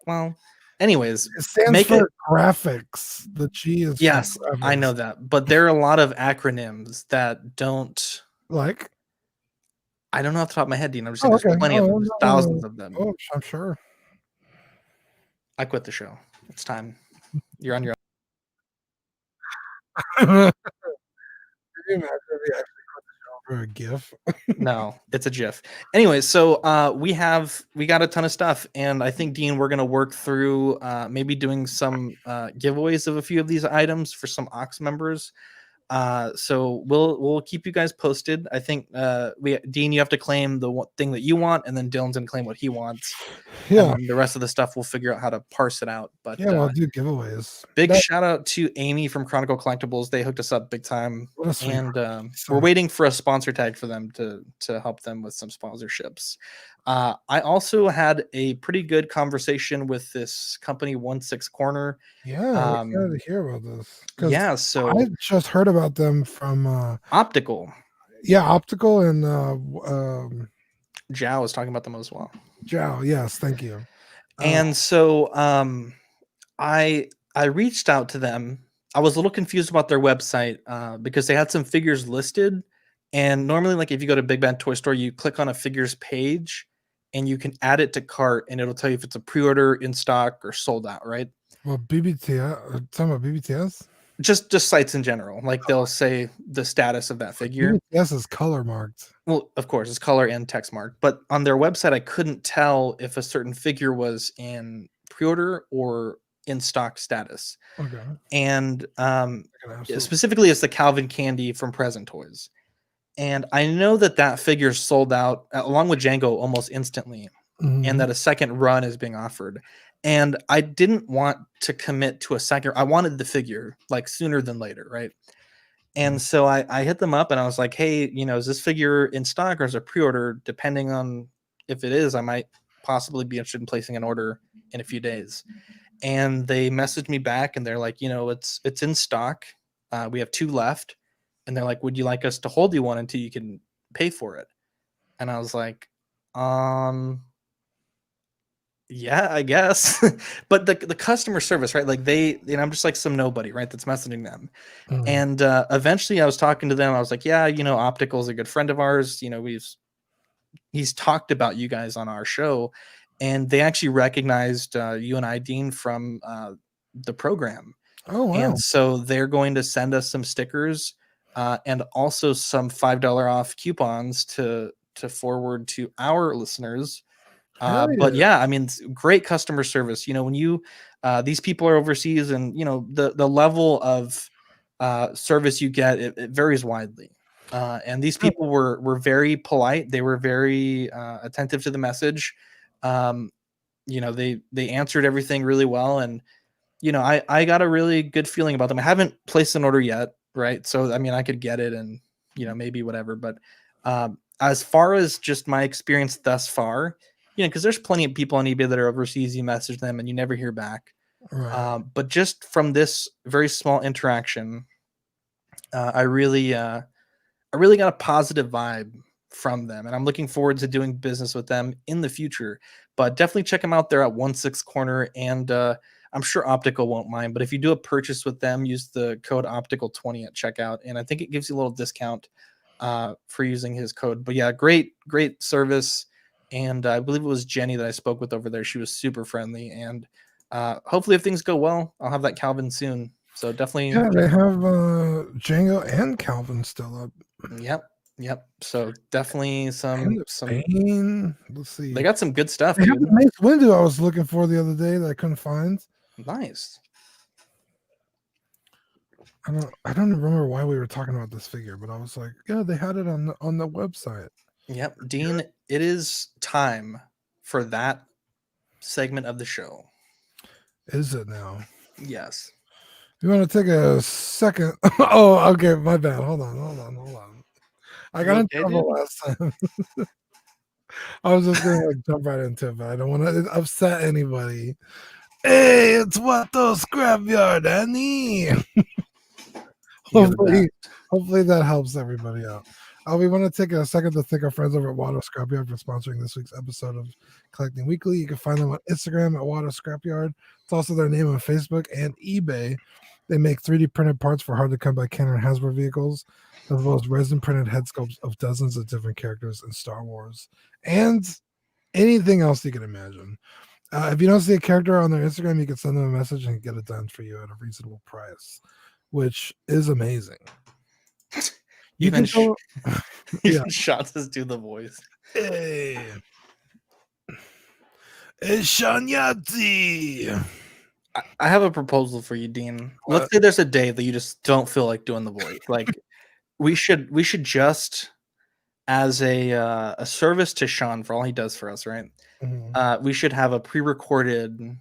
Speaker 1: Well, anyways,
Speaker 2: it stands for graphics. The G is
Speaker 1: yes,
Speaker 2: for graphics.
Speaker 1: I know that, but there are a lot of acronyms that don't
Speaker 2: like.
Speaker 1: I don't know off the top of my head, Dean. I'm just saying there's plenty of them. There's thousands of them.
Speaker 2: Oh, I'm sure.
Speaker 1: I quit the show. It's time. You're on your own.
Speaker 2: Can you imagine if we actually put the show for a GIF?
Speaker 1: No, it's a GIF. Anyway, so we got a ton of stuff, and I think, Dean, we're gonna work through maybe doing some giveaways of a few of these items for some Aux members. So we'll keep you guys posted. I think Dean, you have to claim the thing that you want, and then Dylan's gonna claim what he wants.
Speaker 2: Yeah,
Speaker 1: and the rest of the stuff we'll figure out how to parse it out. But
Speaker 2: yeah, we'll do giveaways.
Speaker 1: Big shout out to Amy from Chronicle Collectibles. They hooked us up big time, and we're waiting for a sponsor tag for them to help them with some sponsorships. I also had a pretty good conversation with this company 16 Corner.
Speaker 2: Yeah, I'm excited to hear about this.
Speaker 1: Yeah, so
Speaker 2: I just heard about them from
Speaker 1: Optical.
Speaker 2: Yeah, Optical and
Speaker 1: Zhao was talking about them as well.
Speaker 2: Zhao, yes, thank you.
Speaker 1: And so I reached out to them. I was a little confused about their website because they had some figures listed, and normally, like if you go to Big Bad Toy Store, you click on a figures page and you can add it to cart, and it'll tell you if it's a pre-order, in stock, or sold out, right?
Speaker 2: Well, BBTS, talking about BBTS?
Speaker 1: Just sites in general, like they'll say the status of that figure.
Speaker 2: BBTS is color marked.
Speaker 1: Well, of course, it's color and text marked, but on their website, I couldn't tell if a certain figure was in pre-order or in stock status.
Speaker 2: Okay.
Speaker 1: And specifically, it's the Calvin Candy from Present Toys. And I know that figure sold out along with Django almost instantly, and that a second run is being offered. And I didn't want to commit to a second. I wanted the figure like sooner than later, right? And so I hit them up and I was like, hey, is this figure in stock or is it pre-order? Depending on if it is, I might possibly be interested in placing an order in a few days. And they messaged me back and they're like, it's in stock. We have 2 left. And they're like, would you like us to hold you one until you can pay for it? And I was like, yeah, I guess. But the customer service, right? Like I'm just like some nobody, right? That's messaging them. And eventually I was talking to them. I was like, yeah, Optical is a good friend of ours. He's talked about you guys on our show, and they actually recognized you and I, Dean, from the program.
Speaker 2: Oh, wow.
Speaker 1: And so they're going to send us some stickers and also some $5 off coupons to forward to our listeners. But yeah, I mean, it's great customer service. When these people are overseas, and the level of service you get, it varies widely. And these people were very polite. They were very attentive to the message. They answered everything really well, and I got a really good feeling about them. I haven't placed an order yet, right? So I mean, I could get it and maybe whatever. But as far as just my experience thus far, because there's plenty of people on eBay that are overseas, you message them and you never hear back.
Speaker 2: Right.
Speaker 1: But just from this very small interaction, I really got a positive vibe from them, and I'm looking forward to doing business with them in the future. But definitely check them out there at 16 Corner, and I'm sure Optical won't mind. But if you do a purchase with them, use the code Optical20 at checkout, and I think it gives you a little discount for using his code. But yeah, great service. And I believe it was Jenny that I spoke with over there. She was super friendly, and hopefully if things go well, I'll have that Calvin soon. So definitely.
Speaker 2: Yeah, they have Django and Calvin still up.
Speaker 1: Yep. So definitely some.
Speaker 2: Bane. Let's see.
Speaker 1: They got some good stuff.
Speaker 2: They have the Mace Windu I was looking for the other day that I couldn't find.
Speaker 1: Nice.
Speaker 2: I don't remember why we were talking about this figure, but I was like, yeah, they had it on the website.
Speaker 1: Yep, Dean, it is time for that segment of the show.
Speaker 2: Is it now?
Speaker 1: Yes.
Speaker 2: You want to take a second? Oh, okay, my bad. Hold on. I got in trouble last time. I was just gonna jump right into it, but I don't want to upset anybody. Hey, it's what those scrapyard, Annie. Hopefully that helps everybody out. We want to take a second to thank our friends over at Water Scrapyard for sponsoring this week's episode of Collecting Weekly. You can find them on Instagram at Water Scrapyard. It's also their name on Facebook and eBay. They make 3D printed parts for hard to come by Kenner and Hasbro vehicles, as well as resin printed head sculpts of dozens of different characters in Star Wars and anything else you can imagine. If you don't see a character on their Instagram, you can send them a message and get it done for you at a reasonable price, which is amazing.
Speaker 1: Even Sean says do the voice.
Speaker 2: Hey, it's Sean Yahtzee.
Speaker 1: I have a proposal for you, Dean. Let's say there's a day that you just don't feel like doing the voice. Like we should just, as a service to Sean for all he does for us, right?
Speaker 2: Mm-hmm.
Speaker 1: We should have a pre-recorded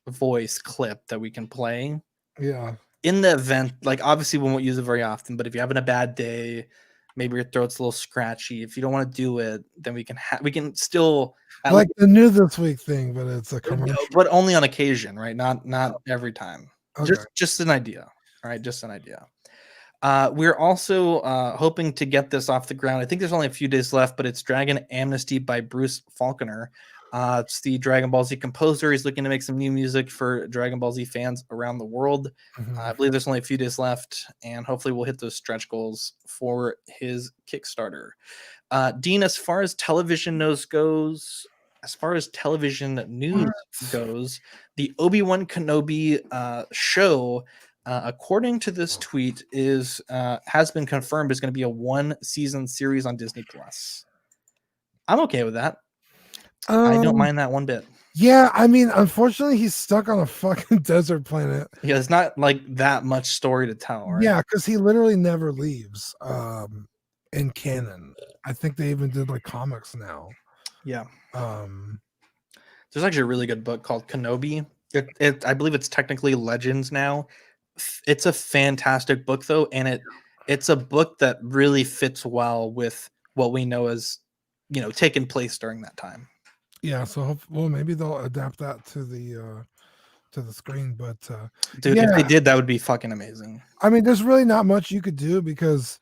Speaker 1: voice clip that we can play.
Speaker 2: Yeah.
Speaker 1: In the event, like obviously we won't use it very often, but if you're having a bad day, maybe your throat's a little scratchy, if you don't want to do it, then we can still
Speaker 2: like the new this week thing, but it's a commercial.
Speaker 1: But only on occasion, right? Not every time.
Speaker 2: Okay.
Speaker 1: Just an idea, right? Just an idea. We're also hoping to get this off the ground. I think there's only a few days left, but it's Dragon Amnesty by Bruce Faulconer. It's the Dragon Ball Z composer. He's looking to make some new music for Dragon Ball Z fans around the world. I believe there's only a few days left, and hopefully we'll hit those stretch goals for his Kickstarter. Dean, as far as television news goes, the Obi-Wan Kenobi show, according to this tweet, has been confirmed is going to be a 1-season series on Disney Plus. I'm okay with that. I don't mind that one bit.
Speaker 2: Yeah, I mean, unfortunately, he's stuck on a fucking desert planet.
Speaker 1: Yeah, it's not like that much story to tell, right?
Speaker 2: Yeah, because he literally never leaves in canon. I think they even did like comics now.
Speaker 1: Yeah. There's actually a really good book called Kenobi. I believe it's technically Legends now. It's a fantastic book though, and it's a book that really fits well with what we know as, taking place during that time.
Speaker 2: Yeah, so maybe they'll adapt that to the screen, but
Speaker 1: dude, if they did, that would be fucking amazing.
Speaker 2: I mean, there's really not much you could do because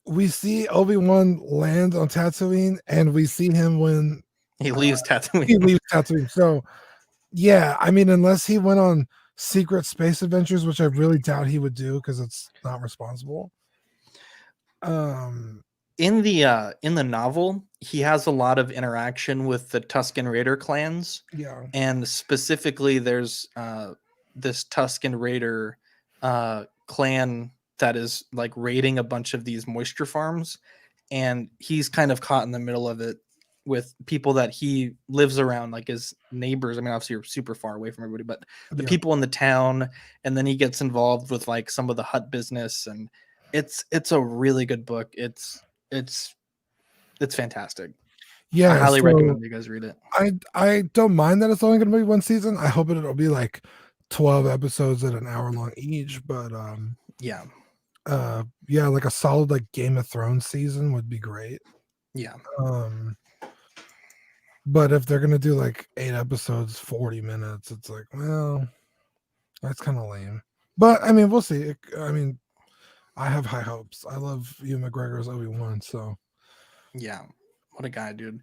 Speaker 2: we see Obi-Wan land on Tatooine, and we see him when
Speaker 1: he leaves Tatooine.
Speaker 2: So, yeah, I mean, unless he went on secret space adventures, which I really doubt he would do because it's not responsible.
Speaker 1: In the novel, he has a lot of interaction with the Tusken Raider clans.
Speaker 2: Yeah.
Speaker 1: And specifically there's this Tusken Raider clan that is like raiding a bunch of these moisture farms, and he's kind of caught in the middle of it with people that he lives around, like his neighbors. I mean, obviously you're super far away from everybody, but the people in the town, and then he gets involved with like some of the hut business, and it's a really good book. It's fantastic.
Speaker 2: Yeah,
Speaker 1: I highly recommend you guys read it.
Speaker 2: I don't mind that it's only going to be 1 season. I hope it'll be like 12 episodes at an hour long each, but
Speaker 1: yeah,
Speaker 2: like a solid like Game of Thrones season would be great.
Speaker 1: Yeah.
Speaker 2: But if they're gonna do like 8 episodes, 40 minutes, it's like, well, that's kind of lame. But I mean, we'll see. I have high hopes. I love Ewan McGregor's Obi-Wan, so
Speaker 1: yeah, what a guy, dude.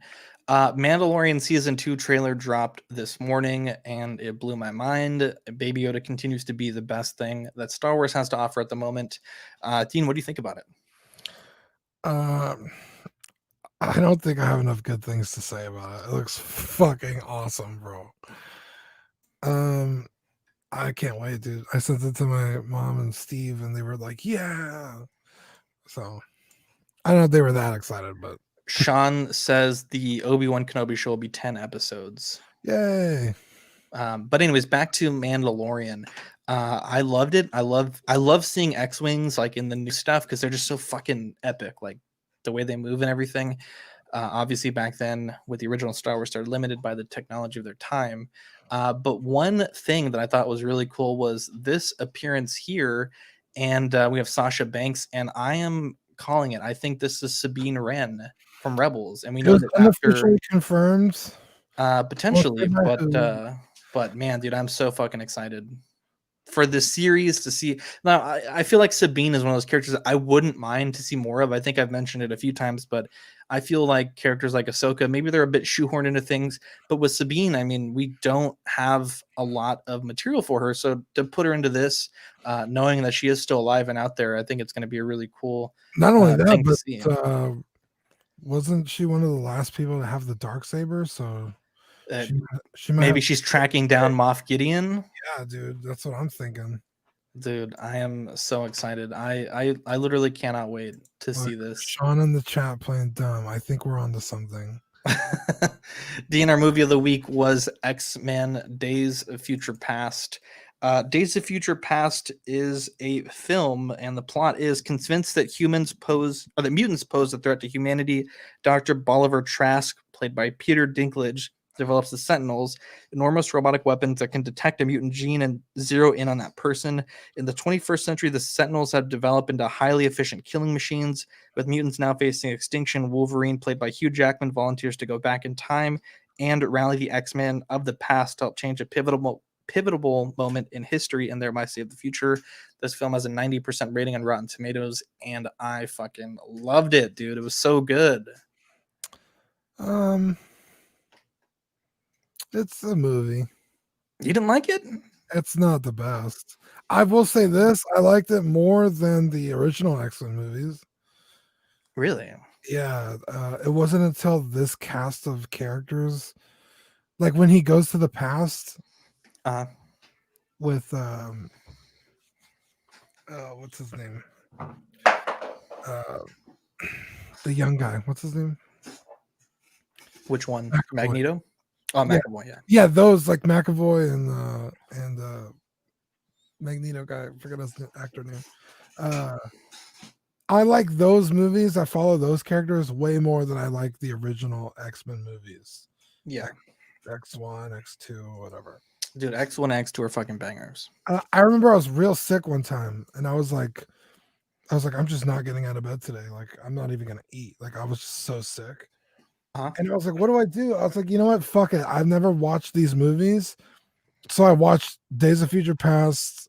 Speaker 1: Mandalorian season 2 trailer dropped this morning, and it blew my mind. Baby Yoda continues to be the best thing that Star Wars has to offer at the moment. Dean, what do you think about it?
Speaker 2: I don't think I have enough good things to say about it. It looks fucking awesome, bro. I can't wait, dude. I sent it to my mom and Steve, and they were like, "Yeah." So I don't know if they were that excited, but
Speaker 1: Sean says the Obi-Wan Kenobi show will be 10 episodes.
Speaker 2: yay!
Speaker 1: But anyways, back to Mandalorian. I loved it. I love seeing X-wings like in the new stuff because they're just so fucking epic. Like the way they move and everything. Obviously, back then with the original Star Wars, they're limited by the technology of their time. But one thing that I thought was really cool was this appearance here, and we have Sasha Banks, and I am calling it. I think this is Sabine Wren from Rebels, and we know that
Speaker 2: Unofficially confirmed.
Speaker 1: Potentially, but man, dude, I'm so fucking excited for the series to see. Now, I feel like Sabine is one of those characters that I wouldn't mind to see more of. I think I've mentioned it a few times, but I feel like characters like Ahsoka, maybe they're a bit shoehorned into things. But with Sabine, I mean, we don't have a lot of material for her. So to put her into this, knowing that she is still alive and out there, I think it's going to be a really cool
Speaker 2: Not only that,
Speaker 1: thing to see.
Speaker 2: but wasn't she one of the last people to have the Darksaber? So she might
Speaker 1: maybe she's tracking down Moff Gideon.
Speaker 2: Yeah, dude, that's what I'm thinking.
Speaker 1: Dude, I am so excited. I literally cannot wait to see this.
Speaker 2: Sean in the chat playing dumb. I think we're on to something.
Speaker 1: Dean, our movie of the week was X-Men Days of Future Past. Days of Future Past is a film, and the plot is convinced that mutants pose a threat to humanity. Dr. Bolivar Trask, played by Peter Dinklage, develops the Sentinels, enormous robotic weapons that can detect a mutant gene and zero in on that person. In the 21st century, the Sentinels have developed into highly efficient killing machines. With mutants now facing extinction, Wolverine, played by Hugh Jackman, volunteers to go back in time and rally the X-Men of the past to help change a pivotal moment in history and thereby save the future. This film has a 90% rating on Rotten Tomatoes, and I fucking loved it, dude. It was so good.
Speaker 2: It's a movie.
Speaker 1: You didn't like it?
Speaker 2: It's not the best. I will say this: I liked it more than the original X-Men movies.
Speaker 1: Really?
Speaker 2: Yeah. It wasn't until this cast of characters, like when he goes to the past, with what's his name? The young guy. What's his name?
Speaker 1: Which one?
Speaker 2: McAvoy.
Speaker 1: Magneto? Oh, McAvoy, yeah.
Speaker 2: Yeah, those like McAvoy and Magneto guy. I forget his actor name. I like those movies. I follow those characters way more than I like the original X-Men movies.
Speaker 1: Yeah.
Speaker 2: X1, X2, whatever.
Speaker 1: Dude, X1 and X2 are fucking bangers.
Speaker 2: I remember I was real sick one time, and I was like, I'm just not getting out of bed today. Like, I'm not even gonna eat. Like, I was just so sick. And I was like, what do I do? I was like, you know what? Fuck it. I've never watched these movies. So I watched Days of Future Past,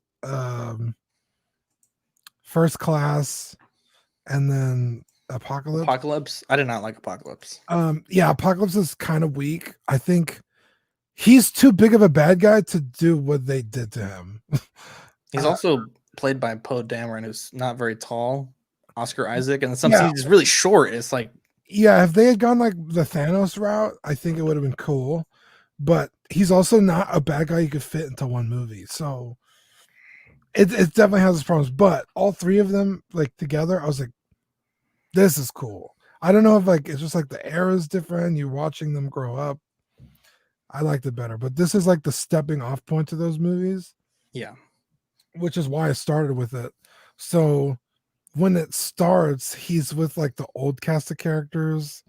Speaker 2: First Class, and then Apocalypse.
Speaker 1: Apocalypse? I did not like Apocalypse.
Speaker 2: Yeah, Apocalypse is kind of weak. I think he's too big of a bad guy to do what they did to him.
Speaker 1: He's also played by Poe Dameron, who's not very tall. Oscar Isaac, and some scenes he's really short. It's like,
Speaker 2: yeah, if they had gone like the Thanos route, I think it would have been cool. But he's also not a bad guy you could fit into one movie. So it definitely has its problems. But all three of them, like together, I was like, this is cool. I don't know if like it's just like the era is different. You're watching them grow up. I liked it better. But this is like the stepping off point to those movies.
Speaker 1: Yeah.
Speaker 2: Which is why I started with it. So when it starts, he's with like the old cast of characters,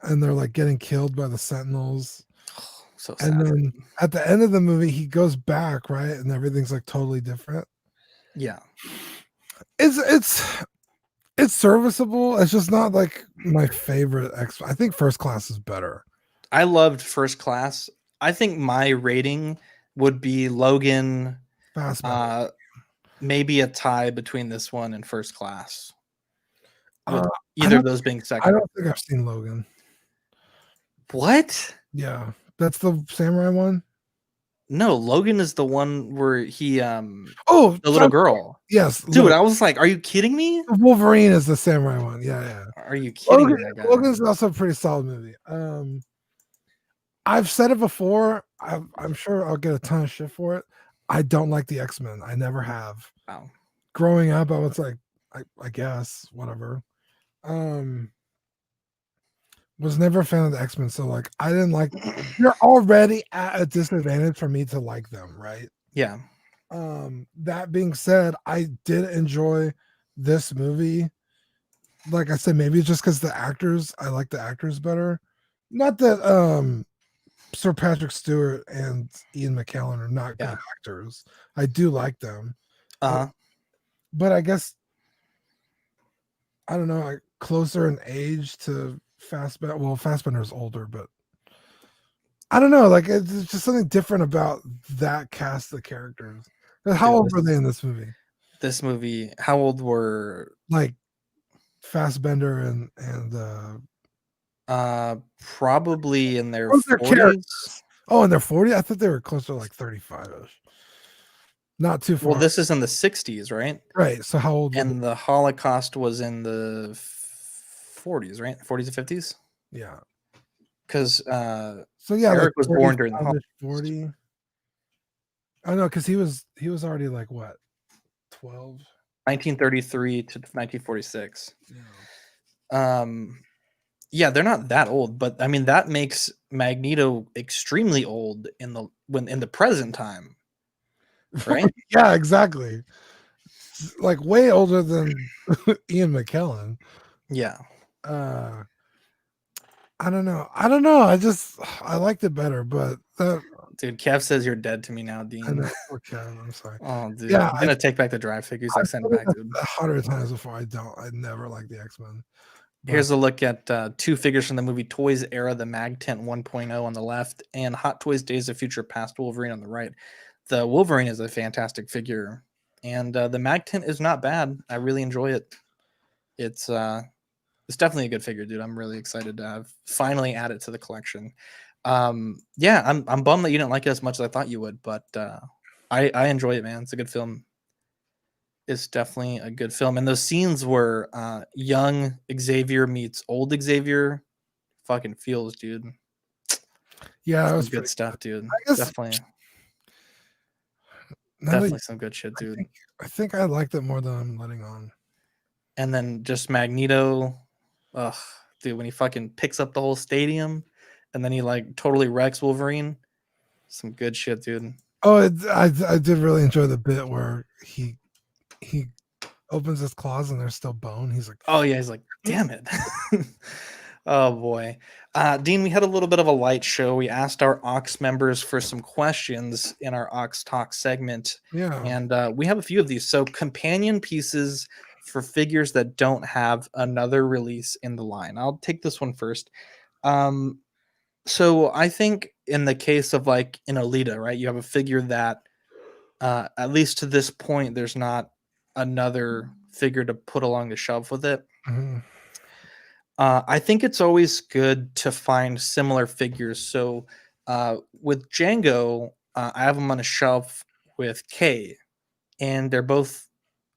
Speaker 2: and they're like getting killed by the Sentinels.
Speaker 1: So sad.
Speaker 2: And then at the end of the movie, he goes back, right? And everything's like totally different.
Speaker 1: Yeah.
Speaker 2: It's serviceable. It's just not like my favorite X. I think First Class is better.
Speaker 1: I loved First Class. I think my rating would be Logan. Maybe a tie between this one and First Class. Either of those being second.
Speaker 2: I don't think I've seen Logan.
Speaker 1: What?
Speaker 2: Yeah, that's the samurai one.
Speaker 1: No, Logan is the one where he the
Speaker 2: Oh,
Speaker 1: little girl.
Speaker 2: yes,
Speaker 1: Dude, I was like, are you kidding me?
Speaker 2: Wolverine is the samurai one. Yeah.
Speaker 1: Are you kidding me, that guy?
Speaker 2: Logan's also a pretty solid movie. I've said it before. I'm sure I'll get a ton of shit for it. I don't like the X-Men. I never have.
Speaker 1: Wow.
Speaker 2: Growing up, I was like, I guess whatever. Was never a fan of the X-Men, so like I didn't like. You're already at a disadvantage for me to like them, right?
Speaker 1: Yeah.
Speaker 2: That being said, I did enjoy this movie. Like I said, maybe just because I like the actors better. Not that Sir Patrick Stewart and Ian McKellen are not good actors. I do like them. But I guess I don't know, like closer in age to Fassbender. Well, Fassbender's older, but I don't know. Like it's just something different about that cast of characters. How old were they in this movie?
Speaker 1: This movie, how old were
Speaker 2: like Fassbender and
Speaker 1: probably in their
Speaker 2: What's their
Speaker 1: 40s.
Speaker 2: Oh, in their 40s? I thought they were closer to like 35-ish. Not too far.
Speaker 1: Well, this is in the 60s, right?
Speaker 2: Right. So how old?
Speaker 1: And the Holocaust was in the 40s, right? 40s and 50s.
Speaker 2: Yeah.
Speaker 1: Because
Speaker 2: so yeah,
Speaker 1: Eric
Speaker 2: like
Speaker 1: was born during the Holocaust.
Speaker 2: 40. I know, because he was already like what, 12?
Speaker 1: 1933 to 1946. Yeah, they're not that old, but I mean that makes Magneto extremely old in the present time, right?
Speaker 2: Yeah, exactly. Like way older than Ian McKellen.
Speaker 1: Yeah.
Speaker 2: I don't know. I liked it better, but
Speaker 1: dude, Kev says you're dead to me now, Dean.
Speaker 2: I know, poor Kev, I'm sorry.
Speaker 1: Oh, dude.
Speaker 2: Yeah,
Speaker 1: I'm gonna take back the drive figures. I sent it back, dude.
Speaker 2: 100 times before. I never liked the X-Men.
Speaker 1: Here's a look at two figures from the movie Toys Era, the Mag Tent 1.0 on the left, and Hot Toys Days of Future Past Wolverine on the right. The Wolverine is a fantastic figure, and the Mag Tent is not bad. I really enjoy it. It's definitely a good figure, dude. I'm really excited to have finally add it to the collection. Yeah, I'm bummed that you didn't like it as much as I thought you would, but I enjoy it, man. It's a good film. It's definitely a good film. And those scenes where young Xavier meets old Xavier fucking feels, dude.
Speaker 2: Yeah, that
Speaker 1: some
Speaker 2: was
Speaker 1: good stuff, dude. Definitely some good shit, dude.
Speaker 2: I think I liked it more than I'm letting on.
Speaker 1: And then just Magneto, ugh, dude, when he fucking picks up the whole stadium and then he like totally wrecks Wolverine. Some good shit, dude.
Speaker 2: Oh, I did really enjoy the bit where he opens his claws and there's still bone. He's like,
Speaker 1: oh yeah, he's like, damn it. Oh boy. Dean, we had a little bit of a light show. We asked our Aux members for some questions in our Aux Talks segment.
Speaker 2: Yeah.
Speaker 1: And we have a few of these. So companion pieces for figures that don't have another release in the line. I'll take this one first. So I think in the case of like an Alita, right? You have a figure that at least to this point, there's not another figure to put along the shelf with it.
Speaker 2: Mm-hmm.
Speaker 1: I think it's always good to find similar figures. So with Django, I have them on a shelf with K, and they're both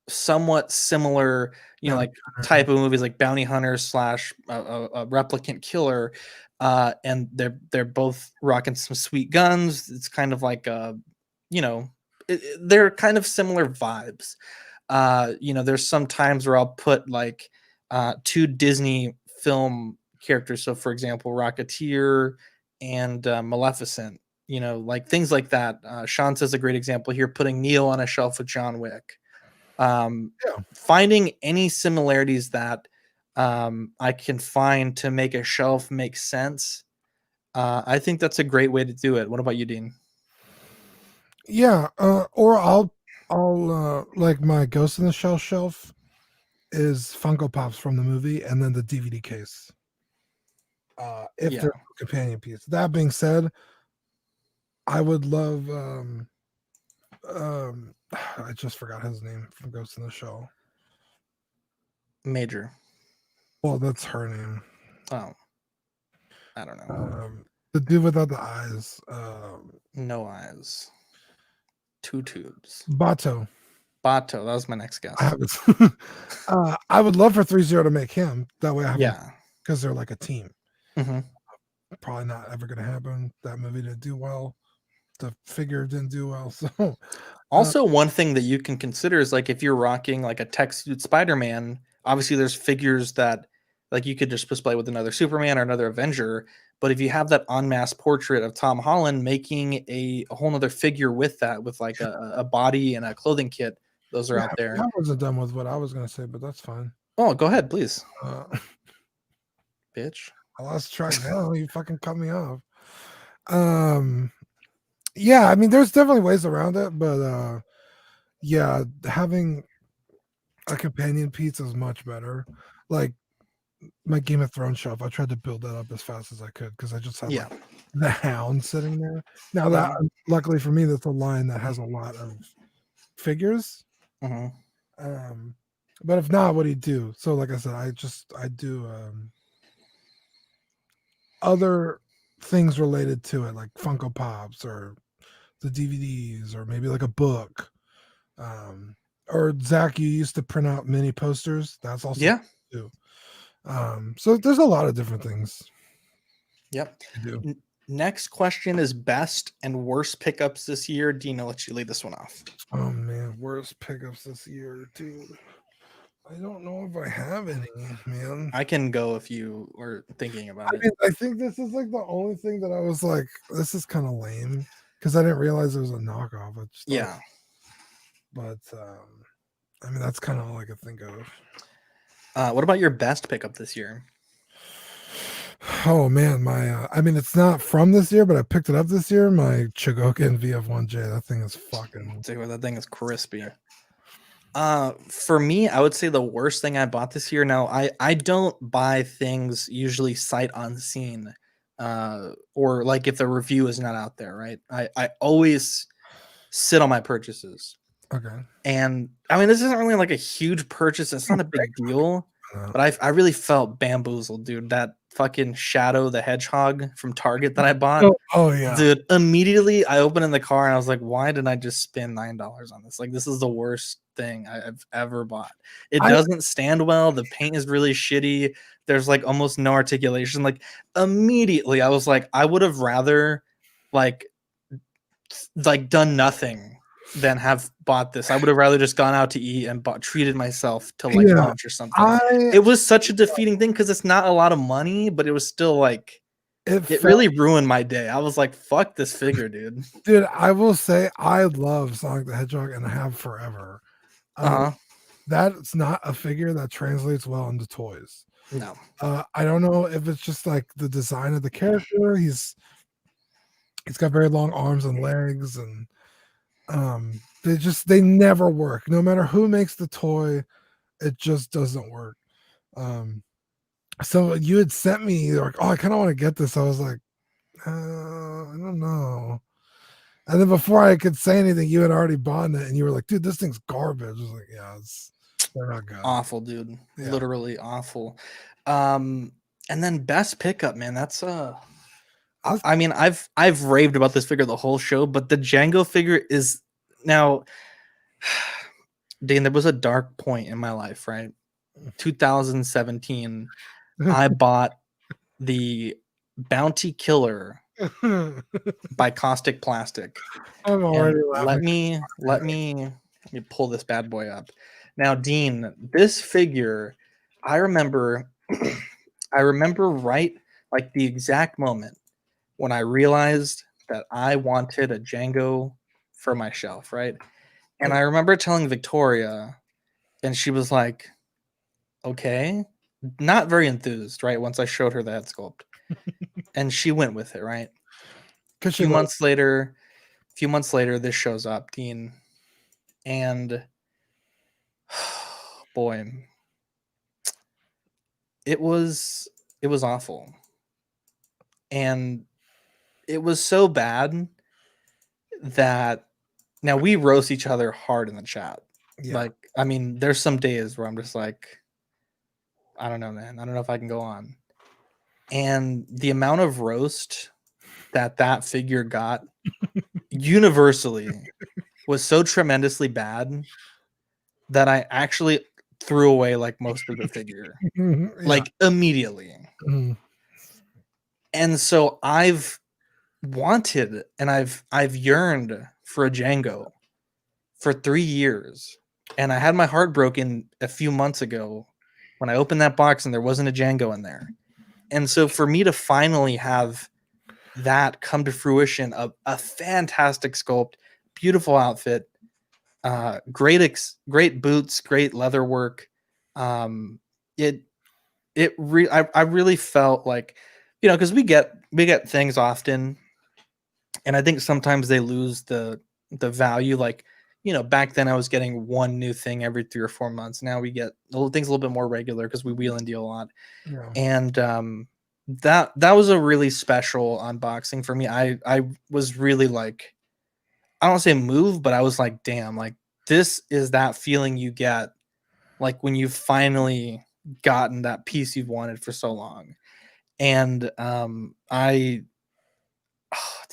Speaker 1: somewhat similar, like type of movies like Bounty Hunter / a Replicant Killer, and they're both rocking some sweet guns. It's kind of like they're kind of similar vibes. There's some times where I'll put like two Disney film characters. So, for example, Rocketeer and Maleficent. Like things like that. Sean says a great example here: putting Neo on a shelf with John Wick. Finding any similarities that I can find to make a shelf make sense. I think that's a great way to do it. What about you, Dean?
Speaker 2: Yeah, or I'll like my Ghost in the Shell shelf is Funko Pops from the movie, and then the DVD case. If they're a companion piece. That being said, I would love. I just forgot his name from Ghost in the Shell.
Speaker 1: Major.
Speaker 2: Well, that's her name.
Speaker 1: Oh, I don't know.
Speaker 2: The dude without the eyes.
Speaker 1: No eyes. 2 tubes.
Speaker 2: Bato.
Speaker 1: Bato. That was my next guess.
Speaker 2: I would love for 3-0 to make him. That way I have because they're like a team.
Speaker 1: Mm-hmm.
Speaker 2: Probably not ever going to happen. That movie didn't do well. The figure didn't do well. So
Speaker 1: also one thing that you can consider is like if you're rocking like a tech suit Spider-Man, obviously there's figures that like you could just display with another Superman or another Avenger. But if you have that en masse portrait of Tom Holland, making a whole nother figure with that, with like a body and a clothing kit, those are out there.
Speaker 2: I wasn't done with what I was going to say, but that's fine.
Speaker 1: Oh, go ahead, please. Bitch.
Speaker 2: I lost track now. You fucking cut me off. Yeah, I mean, there's definitely ways around it, but yeah, having a companion piece is much better. Like my Game of Thrones shelf, I tried to build that up as fast as I could because I just had like, the Hound sitting there. Now that luckily for me, that's a line that has a lot of figures.
Speaker 1: Mm-hmm.
Speaker 2: But if not, what do you do? So like I said, I do other things related to it, like Funko Pops or the DVDs or maybe like a book. Or Zach, you used to print out mini posters. That's also too. So there's a lot of different things.
Speaker 1: Yep. Next question is best and worst pickups this year. Dina, let you lead this one off.
Speaker 2: Oh man, worst pickups this year, dude. I don't know if I have any, man.
Speaker 1: I can go if you were thinking about it.
Speaker 2: Mean, I think this is like the only thing that I was like, this is kind of lame because I didn't realize it was a knockoff. But I mean, that's kind of all I could think of.
Speaker 1: What about your best pickup this year?
Speaker 2: Oh man, my I mean, it's not from this year, but I picked it up this year. My Chogokin VF1J. That thing is fucking.
Speaker 1: Dude, that thing is crispy. For me, I would say the worst thing I bought this year. Now, I don't buy things usually sight unseen, or like if the review is not out there, right? I always sit on my purchases.
Speaker 2: Okay.
Speaker 1: And I mean, this isn't really like a huge purchase. It's not a big deal, but I really felt bamboozled, dude. That fucking Shadow the Hedgehog from Target that I bought.
Speaker 2: Oh yeah,
Speaker 1: dude. Immediately I opened in the car and I was like, why did I just spend $9 on this? Like, this is the worst thing I've ever bought. It doesn't stand well. The paint is really shitty. There's like almost no articulation. Like immediately I was like, I would have rather like done nothing than have bought this. I would have rather just gone out to eat and treated myself to like lunch or something. It was such a defeating thing because it's not a lot of money, but it was still like it really ruined my day. I was like, fuck this figure, dude.
Speaker 2: Dude, I will say I love Sonic the Hedgehog and I have forever. That's not a figure that translates well into toys.
Speaker 1: No.
Speaker 2: I don't know if it's just like the design of the character. He's got very long arms and legs, and they never work. No matter who makes the toy, it just doesn't work. So you had sent me like, oh, I kind of want to get this. I was like, I don't know. And then before I could say anything, you had already bought it, and you were like, dude, this thing's garbage. I was like, yeah, they're not good.
Speaker 1: Awful, dude. Yeah. Literally awful. And then best pickup, man. That's I mean, I've raved about this figure the whole show, but the Django figure is now, Dane, there was a dark point in my life, right? 2017, I bought the Bounty Killer by Caustic Plastic.
Speaker 2: I'm already
Speaker 1: let me pull this bad boy up. Now, Dean, this figure, I remember right like the exact moment when I realized that I wanted a Django for my shelf, right? And I remember telling Victoria, and she was like, okay, not very enthused, right? Once I showed her the head sculpt. And she went with it, right? A few months later, this shows up, Dean. And boy, it was awful. And it was so bad that now we roast each other hard in the chat. Yeah. Like, I mean, there's some days where I'm just like, I don't know, man. I don't know if I can go on. And the amount of roast that figure got universally was so tremendously bad that I actually threw away like most of the figure, like immediately. And so I've wanted and I've yearned for a Django for 3 years, and I had my heart broken a few months ago when I opened that box and there wasn't a Django in there. And so for me to finally have that come to fruition, a fantastic sculpt, beautiful outfit, great boots, great leather work. I really felt like, because we get things often, and I think sometimes they lose the value. Like, back then I was getting one new thing every 3 or 4 months. Now we get things a little bit more regular because we wheel and deal a lot.
Speaker 2: Yeah.
Speaker 1: And that was a really special unboxing for me. I was really like, I don't want to say moved, but I was like, damn, like this is that feeling you get like when you've finally gotten that piece you've wanted for so long. And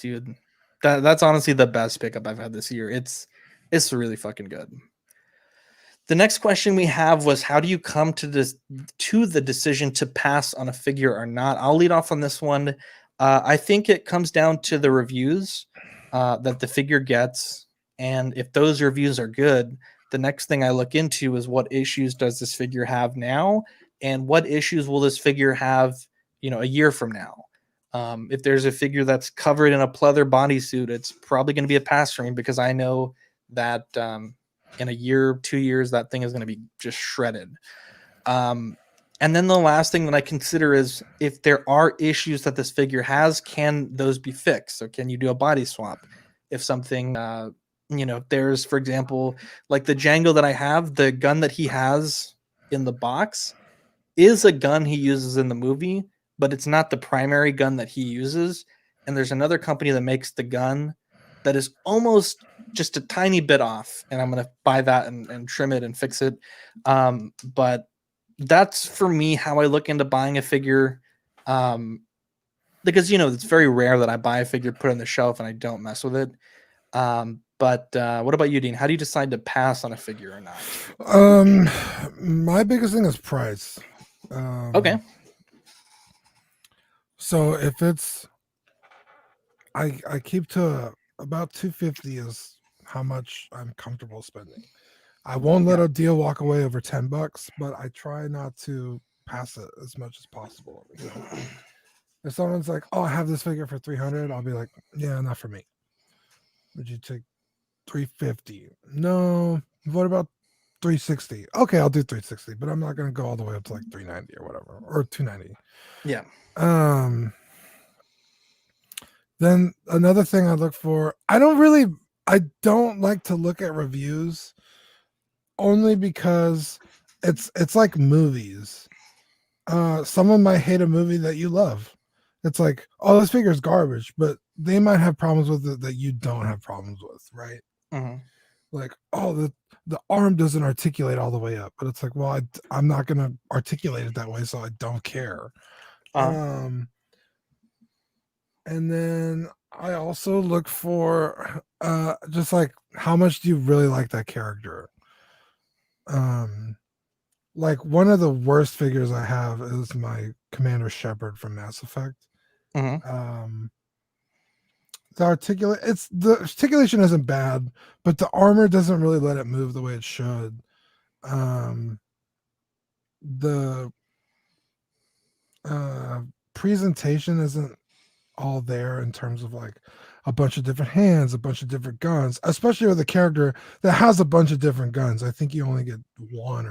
Speaker 1: dude, that's honestly the best pickup I've had this year. It's really fucking good. The next question we have was, how do you come to the decision to pass on a figure or not? I'll lead off on this one. I think it comes down to the reviews that the figure gets, and if those reviews are good, the next thing I look into is what issues does this figure have now, and what issues will this figure have, a year from now. If there's a figure that's covered in a pleather bodysuit, it's probably going to be a pass for me because I know that in a year, 2 years, that thing is going to be just shredded. And then the last thing that I consider is if there are issues that this figure has, can those be fixed? So can you do a body swap? If something, there's, for example, like the Django that I have, the gun that he has in the box is a gun he uses in the movie, but it's not the primary gun that he uses. And there's another company that makes the gun that is almost just a tiny bit off, and I'm going to buy that and trim it and fix it. But that's for me how I look into buying a figure, because it's very rare that I buy a figure, put it on the shelf, and I don't mess with it. But what about you, Dean? How do you decide to pass on a figure or not?
Speaker 2: My biggest thing is price.
Speaker 1: Okay.
Speaker 2: So if it's, I keep to about $250 is how much I'm comfortable spending. I won't let a deal walk away over $10, but I try not to pass it as much as possible. If someone's like, "Oh, I have this figure for $300," I'll be like, "Yeah, not for me." Would you take $350? No. What about $360? Okay, I'll do $360, but I'm not gonna go all the way up to like $390 or whatever, or $290.
Speaker 1: Yeah.
Speaker 2: Then another thing I look for, I don't like to look at reviews, only because it's like movies. Someone might hate a movie that you love. It's like, oh, this figure is garbage, but they might have problems with it that you don't have problems with, right?
Speaker 1: Mm-hmm.
Speaker 2: Like, oh, the arm doesn't articulate all the way up, but it's like, well, I'm not gonna articulate it that way, so I don't care. And then I also look for just like, how much do you really like that character? Like one of the worst figures I have is my Commander Shepard from Mass Effect.
Speaker 1: Mm-hmm.
Speaker 2: The articulation isn't bad, but the armor doesn't really let it move the way it should. The presentation isn't all there in terms of like a bunch of different hands, a bunch of different guns, especially with a character that has a bunch of different guns. I think you only get one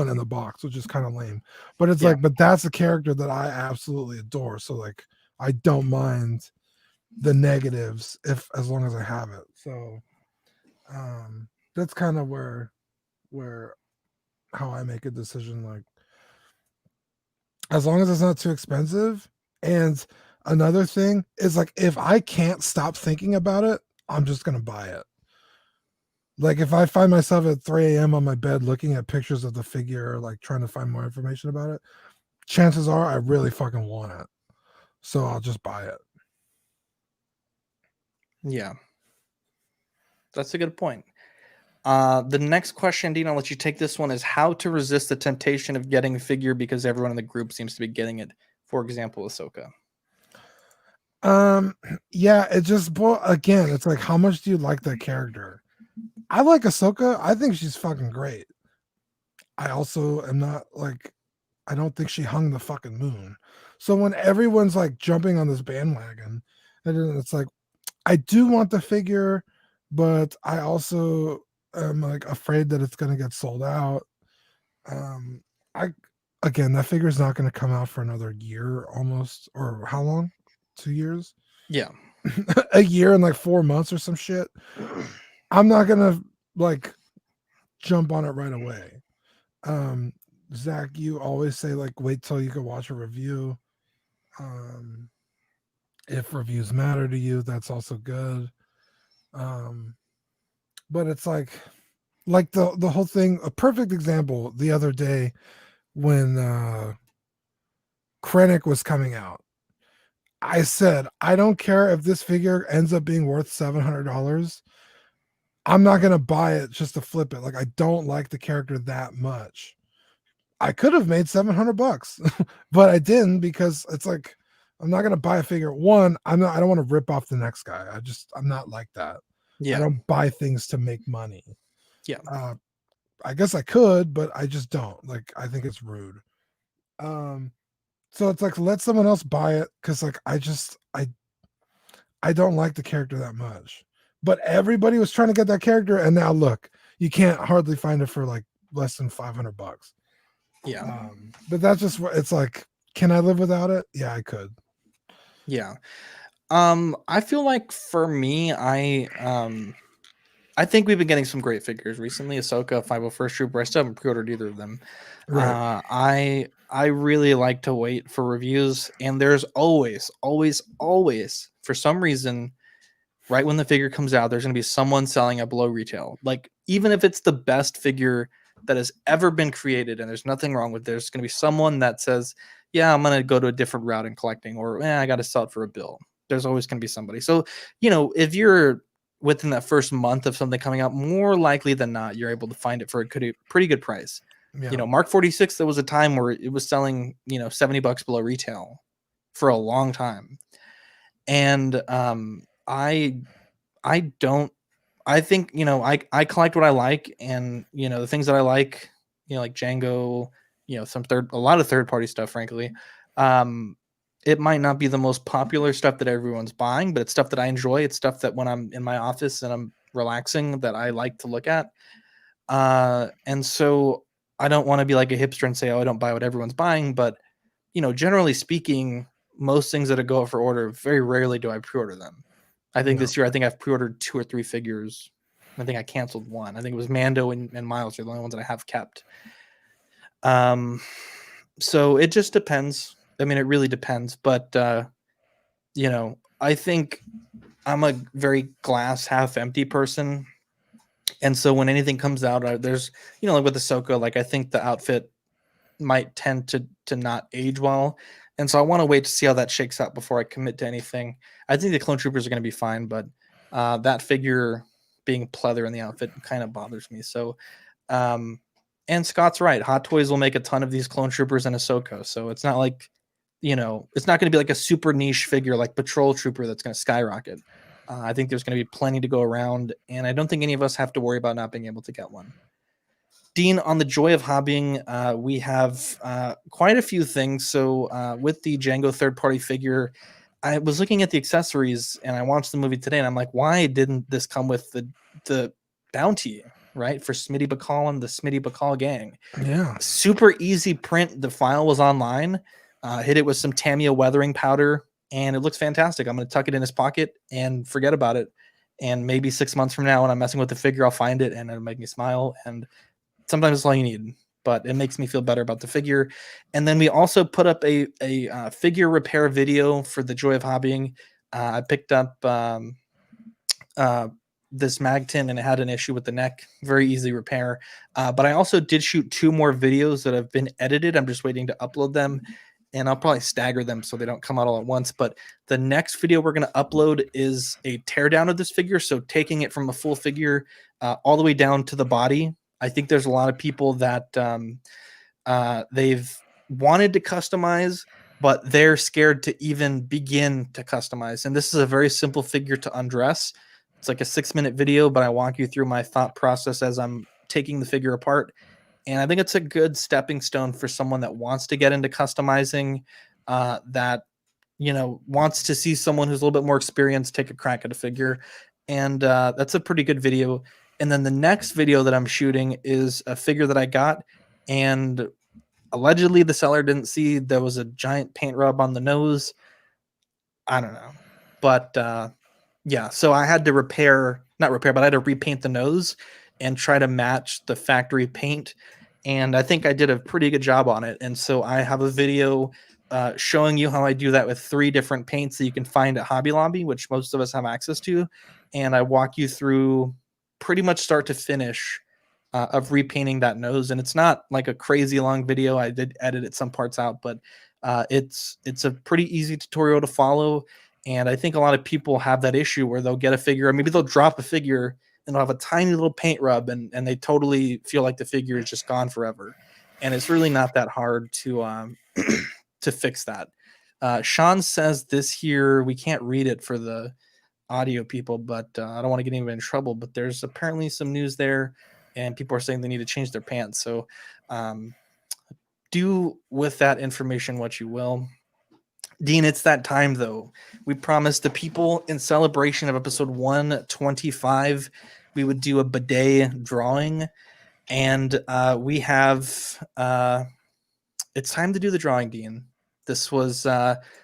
Speaker 2: in the box, which is kind of lame, but it's like, but that's a character that I absolutely adore. So like, I don't mind the negatives as long as I have it. So that's kind of how I make a decision. Like, as long as it's not too expensive. And another thing is, like, if I can't stop thinking about it, I'm just going to buy it. Like, if I find myself at 3 a.m. on my bed looking at pictures of the figure, like trying to find more information about it, chances are I really fucking want it. so I'll just buy it.
Speaker 1: Yeah, that's a good point. The next question, Dean, I'll let you take this one, is how to resist the temptation of getting a figure because everyone in the group seems to be getting it. For example, Ahsoka.
Speaker 2: Yeah, it just, again, it's like, how much do you like that character? I like Ahsoka. I think she's fucking great. I also am not like, I don't think she hung the fucking moon. So when everyone's like jumping on this bandwagon, and then it's like, I do want the figure, but I also am like afraid that it's going to get sold out. That figure is not going to come out for another year almost, or how long? 2 years?
Speaker 1: Yeah.
Speaker 2: A year and like 4 months or some shit. I'm not going to like jump on it right away. Zach, you always say like wait till you can watch a review. If reviews matter to you, that's also good. But it's like the whole thing, a perfect example the other day when Krennic was coming out. I said, I don't care if this figure ends up being worth $700. I'm not going to buy it just to flip it. Like, I don't like the character that much. I could have made $700, but I didn't, because it's like, I'm not going to buy a figure. One, I don't want to rip off the next guy. I'm not like that.
Speaker 1: Yeah.
Speaker 2: I don't buy things to make money.
Speaker 1: Yeah.
Speaker 2: I guess I could, but I just don't. Like, I think it's rude. So it's like, let someone else buy it, because like I don't like the character that much. But everybody was trying to get that character, and now look, you can't hardly find it for like less than $500.
Speaker 1: Yeah.
Speaker 2: But that's just what it's like. Can I live without it? Yeah, I could.
Speaker 1: Yeah. I feel like for me, I think we've been getting some great figures recently. Ahsoka, 501st Trooper. I still haven't pre-ordered either of them. Right. I really like to wait for reviews, and there's always, for some reason, right when the figure comes out, there's going to be someone selling it below retail. Like, even if it's the best figure that has ever been created, and there's nothing wrong with it, there's going to be someone that says, yeah, I'm going to go to a different route in collecting, or I got to sell it for a bill. There's always going to be somebody. So, if you're within that first month of something coming out, more likely than not, you're able to find it for a pretty good price. Yeah. Mark 46, there was a time where it was selling, $70 below retail for a long time. And I think, I collect what I like, and, the things that I like, like Django, a lot of third-party stuff, frankly. It might not be the most popular stuff that everyone's buying, but it's stuff that I enjoy. It's stuff that when I'm in my office and I'm relaxing, that I like to look at. And so I don't want to be like a hipster and say, oh, I don't buy what everyone's buying. But, generally speaking, most things that go for order, very rarely do I pre-order them. I think this year, I've pre-ordered 2 or 3 figures. I think I canceled one. I think it was Mando and Miles are the only ones that I have kept. So it just depends. I mean, it really depends. But, I think I'm a very glass half empty person. And so when anything comes out, there's, like with Ahsoka, like I think the outfit might tend to not age well. And so I want to wait to see how that shakes out before I commit to anything. I think the clone troopers are going to be fine, but that figure being pleather in the outfit kind of bothers me. So, and Scott's right. Hot Toys will make a ton of these clone troopers and Ahsoka. So it's not like, it's not going to be like a super niche figure like Patrol Trooper that's going to skyrocket. I think there's going to be plenty to go around, and I don't think any of us have to worry about not being able to get one. Dean, on the joy of hobbying, we have quite a few things. So with the Django third-party figure, I was looking at the accessories, and I watched the movie today, and I'm like, why didn't this come with the bounty, right, for Smitty Bacall and the Smitty Bacall gang?
Speaker 2: Yeah.
Speaker 1: Super easy print. The file was online. Hit it with some Tamiya weathering powder, and it looks fantastic. I'm going to tuck it in his pocket and forget about it. And maybe 6 months from now, when I'm messing with the figure, I'll find it, and it'll make me smile. And sometimes it's all you need, but it makes me feel better about the figure. And then we also put up a figure repair video for the joy of hobbying. I picked up this Magtin, and it had an issue with the neck. Very easy repair. But I also did shoot 2 more videos that have been edited. I'm just waiting to upload them. and I'll probably stagger them so they don't come out all at once. But the next video we're going to upload is a teardown of this figure. So taking it from a full figure all the way down to the body. I think there's a lot of people that they've wanted to customize, but they're scared to even begin to customize. And this is a very simple figure to undress. It's like a 6-minute video, but I walk you through my thought process as I'm taking the figure apart. And I think it's a good stepping stone for someone that wants to get into customizing, that, you know, wants to see someone who's a little bit more experienced take a crack at a figure. And that's a pretty good video. And then the next video that I'm shooting is a figure that I got, and allegedly the seller didn't see there was a giant paint rub on the nose. I don't know. But yeah, so I had to not repair, but I had to repaint the nose and try to match the factory paint. And I think I did a pretty good job on it. And so I have a video showing you how I do that with 3 different paints that you can find at Hobby Lobby, which most of us have access to. And I walk you through pretty much start to finish of repainting that nose. And it's not like a crazy long video. I did edit some parts out, but it's a pretty easy tutorial to follow. And I think a lot of people have that issue where they'll get a figure, or maybe they'll drop a figure and they'll have a tiny little paint rub, and they totally feel like the figure is just gone forever. And it's really not that hard to to fix that. Sean says this here, we can't read it for the audio people, but I don't want to get anyone in trouble, but there's apparently some news there, and people are saying they need to change their pants. So do with that information what you will. Dean, it's that time, though. We promised the people in celebration of episode 125 we would do a bidet drawing, and we have it's time to do the drawing, Dean. This was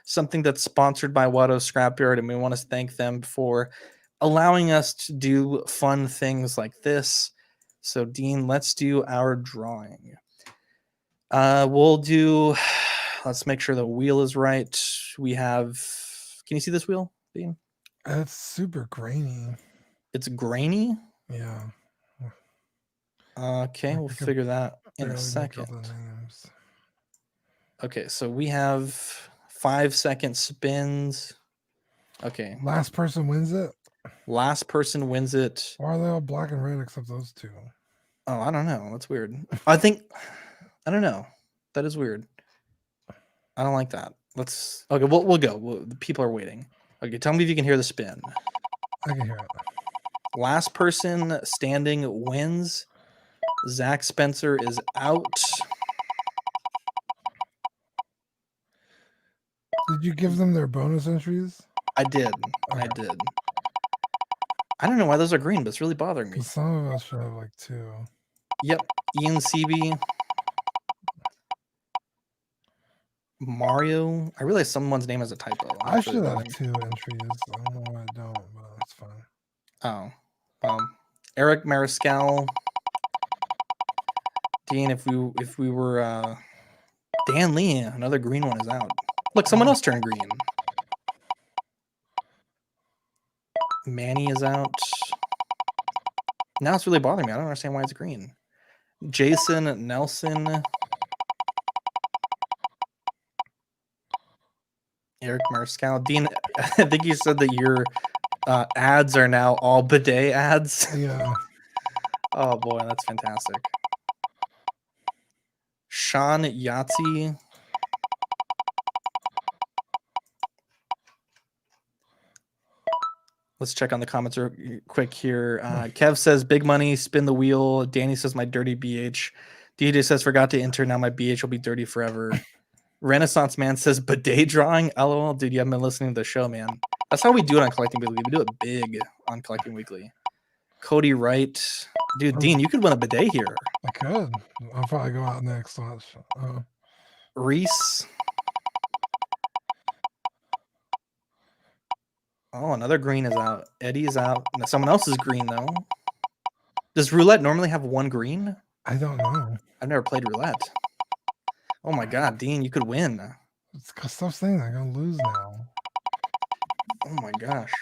Speaker 1: something that's sponsored by Watto Scrapyard, and we want to thank them for allowing us to do fun things like this. So, Dean, let's do our drawing. We'll do... Let's make sure the wheel is right. We have... Can you see this wheel, Dean?
Speaker 2: It's super grainy.
Speaker 1: It's grainy?
Speaker 2: Yeah.
Speaker 1: Okay, we'll figure that in a second. Okay, so we have 5-second spins. Okay.
Speaker 2: Last person wins it?
Speaker 1: Last person wins it.
Speaker 2: Why are they all black and red except those 2?
Speaker 1: Oh, I don't know. That's weird. I don't know. That is weird. I don't like that. Okay, we'll go. The people are waiting. Okay, tell me if you can hear the spin.
Speaker 2: I can hear it.
Speaker 1: Last person standing wins. Zach Spencer is out.
Speaker 2: Did you give them their bonus entries?
Speaker 1: I did.
Speaker 2: Okay.
Speaker 1: I did. I don't know why those are green, but it's really bothering me.
Speaker 2: Some of us should have like 2.
Speaker 1: Yep. Ian CB. Mario. I realize someone's name has a typo.
Speaker 2: I should have 2 entries. I don't know why I don't, but that's fine.
Speaker 1: Oh. Eric Mariscal. Dean, if we were Dan Lee, another green one is out. Look, someone else turned green. Manny is out. Now it's really bothering me. I don't understand why it's green. Jason Nelson. Eric Mariscal. Dean, I think you said that your ads are now all bidet ads.
Speaker 2: Yeah.
Speaker 1: Oh boy, that's fantastic. Sean Yahtzee. Let's check on the comments real quick here. Kev says, big money, spin the wheel. Danny says, my dirty BH. DJ says, forgot to enter. Now my BH will be dirty forever. Renaissance Man says, bidet drawing. LOL, dude, you haven't been listening to the show, man. That's how we do it on Collecting Weekly. We do it big on Collecting Weekly. Cody Wright. Dude, Dean, you could win a bidet here.
Speaker 2: I could. I'll probably go out next. Watch.
Speaker 1: Reese. Oh, another green is out. Eddie's out. Someone else is green, though. Does roulette normally have 1 green?
Speaker 2: I don't know.
Speaker 1: I've never played roulette. Oh my god, Dean, you could win.
Speaker 2: Stop saying that. I'm going to lose now.
Speaker 1: Oh my gosh.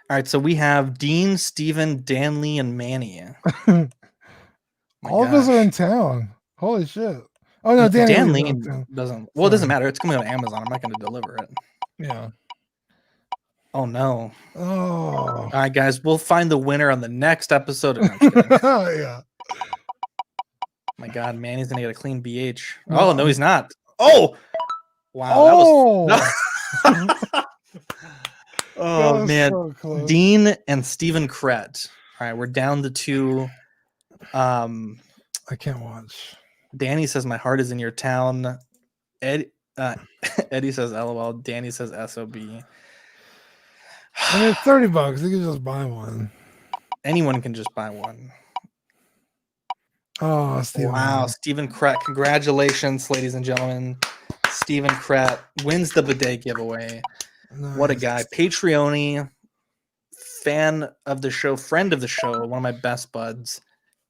Speaker 1: All right, so we have Dean, Steven, Danley, and Manny.
Speaker 2: All of us are in town. Holy shit! Oh no,
Speaker 1: Dan
Speaker 2: Lean
Speaker 1: Lean doesn't. Well, it doesn't matter. It's coming on Amazon. I'm not going to deliver it.
Speaker 2: Yeah.
Speaker 1: Oh no.
Speaker 2: Oh.
Speaker 1: All right, guys. We'll find the winner on the next episode. No, I'm kidding.
Speaker 2: Yeah.
Speaker 1: My God, man, he's gonna get a clean BH.
Speaker 2: No,
Speaker 1: Oh no, he's not. Oh, wow. That was. Oh man,
Speaker 2: so close.
Speaker 1: Dean and Stephen Krett. All right, we're down to 2.
Speaker 2: I can't watch.
Speaker 1: Danny says my heart is in your town. Eddie says LOL. Danny says SOB.
Speaker 2: I mean, $30. You can just buy one.
Speaker 1: Anyone can just buy one.
Speaker 2: Oh, Stephen.
Speaker 1: Wow, Stephen Krett. Congratulations, ladies and gentlemen. Stephen Krett wins the bidet giveaway.
Speaker 2: Nice.
Speaker 1: What a guy. Patreon, fan of the show, friend of the show, one of my best buds,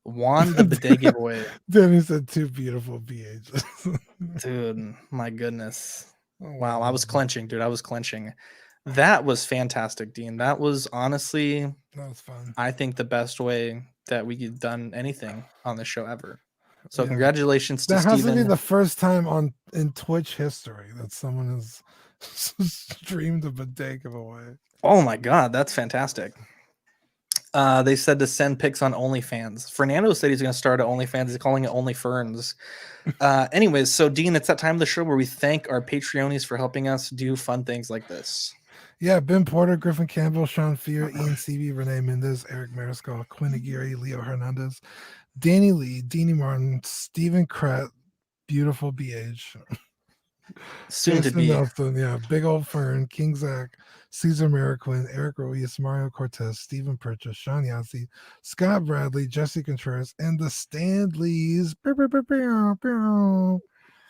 Speaker 1: won the bidet giveaway.
Speaker 2: Danny said 2 beautiful BHs.
Speaker 1: Dude, my goodness. Wow, I was clenching, dude. I was clenching. That was fantastic, Dean. That was honestly,
Speaker 2: that was fun.
Speaker 1: I think the best way that we could done anything on the show ever. So
Speaker 2: Yeah.
Speaker 1: Congratulations to
Speaker 2: That has
Speaker 1: Steven.
Speaker 2: to be the first time in Twitch history that someone has streamed a bidet giveaway.
Speaker 1: Oh my God, that's fantastic. They said to send pics on OnlyFans. Fernando said he's going to start at OnlyFans. He's calling it OnlyFerns. Anyways, so Dean, it's that time of the show where we thank our Patreonies for helping us do fun things like this.
Speaker 2: Yeah, Ben Porter, Griffin Campbell, Sean Fear, Ian Seavey, Renee Mendez, Eric Mariscal, Quinn Aguirre, Leo Hernandez, Danny Lee, Deanie Martin, Stephen Krett, beautiful BH.
Speaker 1: Soon to be.
Speaker 2: Nelson, yeah, Big Old Fern, King Zach, Caesar Mariquin, Eric Ruiz, Mario Cortez, Stephen Purchase, Sean Yancey, Scott Bradley, Jesse Contreras, and the Stanleys.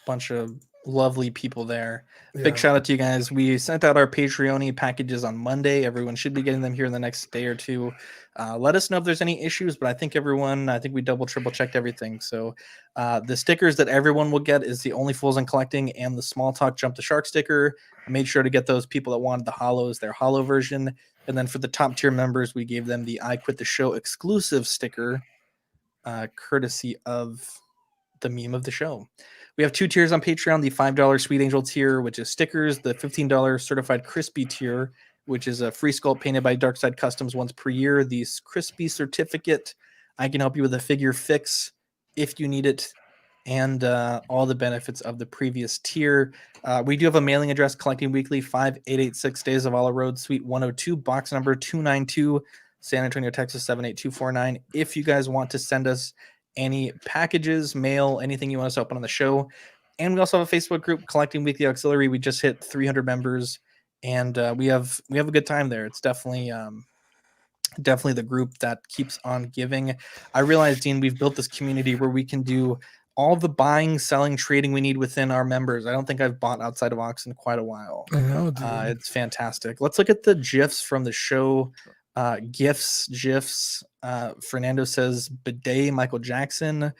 Speaker 1: Bunch of lovely people there.
Speaker 2: Yeah.
Speaker 1: Big shout out to you guys. We sent out our Patreon packages on Monday. Everyone should be getting them here in the next day or two. Let us know if there's any issues, but I think we double, triple checked everything. So the stickers that everyone will get is the Only Fools in Collecting and the Small Talk Jump the Shark sticker. I made sure to get those people that wanted the hollows, their hollow version. And then for the top tier members, we gave them the I Quit the Show exclusive sticker, courtesy of the meme of the show. We have 2 tiers on Patreon, the $5 Sweet Angel tier, which is stickers, the $15 Certified Crispy tier, which is a free sculpt painted by Darkside Customs once per year, the Crispy Certificate. I can help you with a figure fix if you need it, and all the benefits of the previous tier. We do have a mailing address, Collecting Weekly, 5886 Dezavala Road, Suite 102, box number 292, San Antonio, Texas, 78249. If you guys want to send us any packages, mail, anything you want us to open on the show. And we also have a Facebook group, Collecting Weekly Auxiliary. We just hit 300 members, and we have a good time there. It's definitely the group that keeps on giving. I realize, Dean, we've built this community where we can do all the buying, selling, trading we need within our members. I don't think I've bought outside of Aux in quite a while.
Speaker 2: I know, dude.
Speaker 1: It's fantastic. Let's look at the GIFs from the show. GIFs. Fernando says bidet Michael Jackson.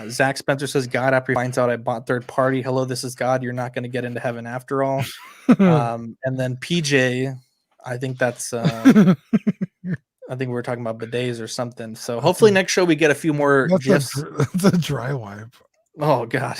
Speaker 1: Zach Spencer says God after he finds out I bought third party. Hello, this is God. You're not going to get into heaven after all. And then PJ, I think that's I think we were talking about bidets or something. So hopefully next show we get a few more GIFs.
Speaker 2: That's a dry wipe.
Speaker 1: Oh God.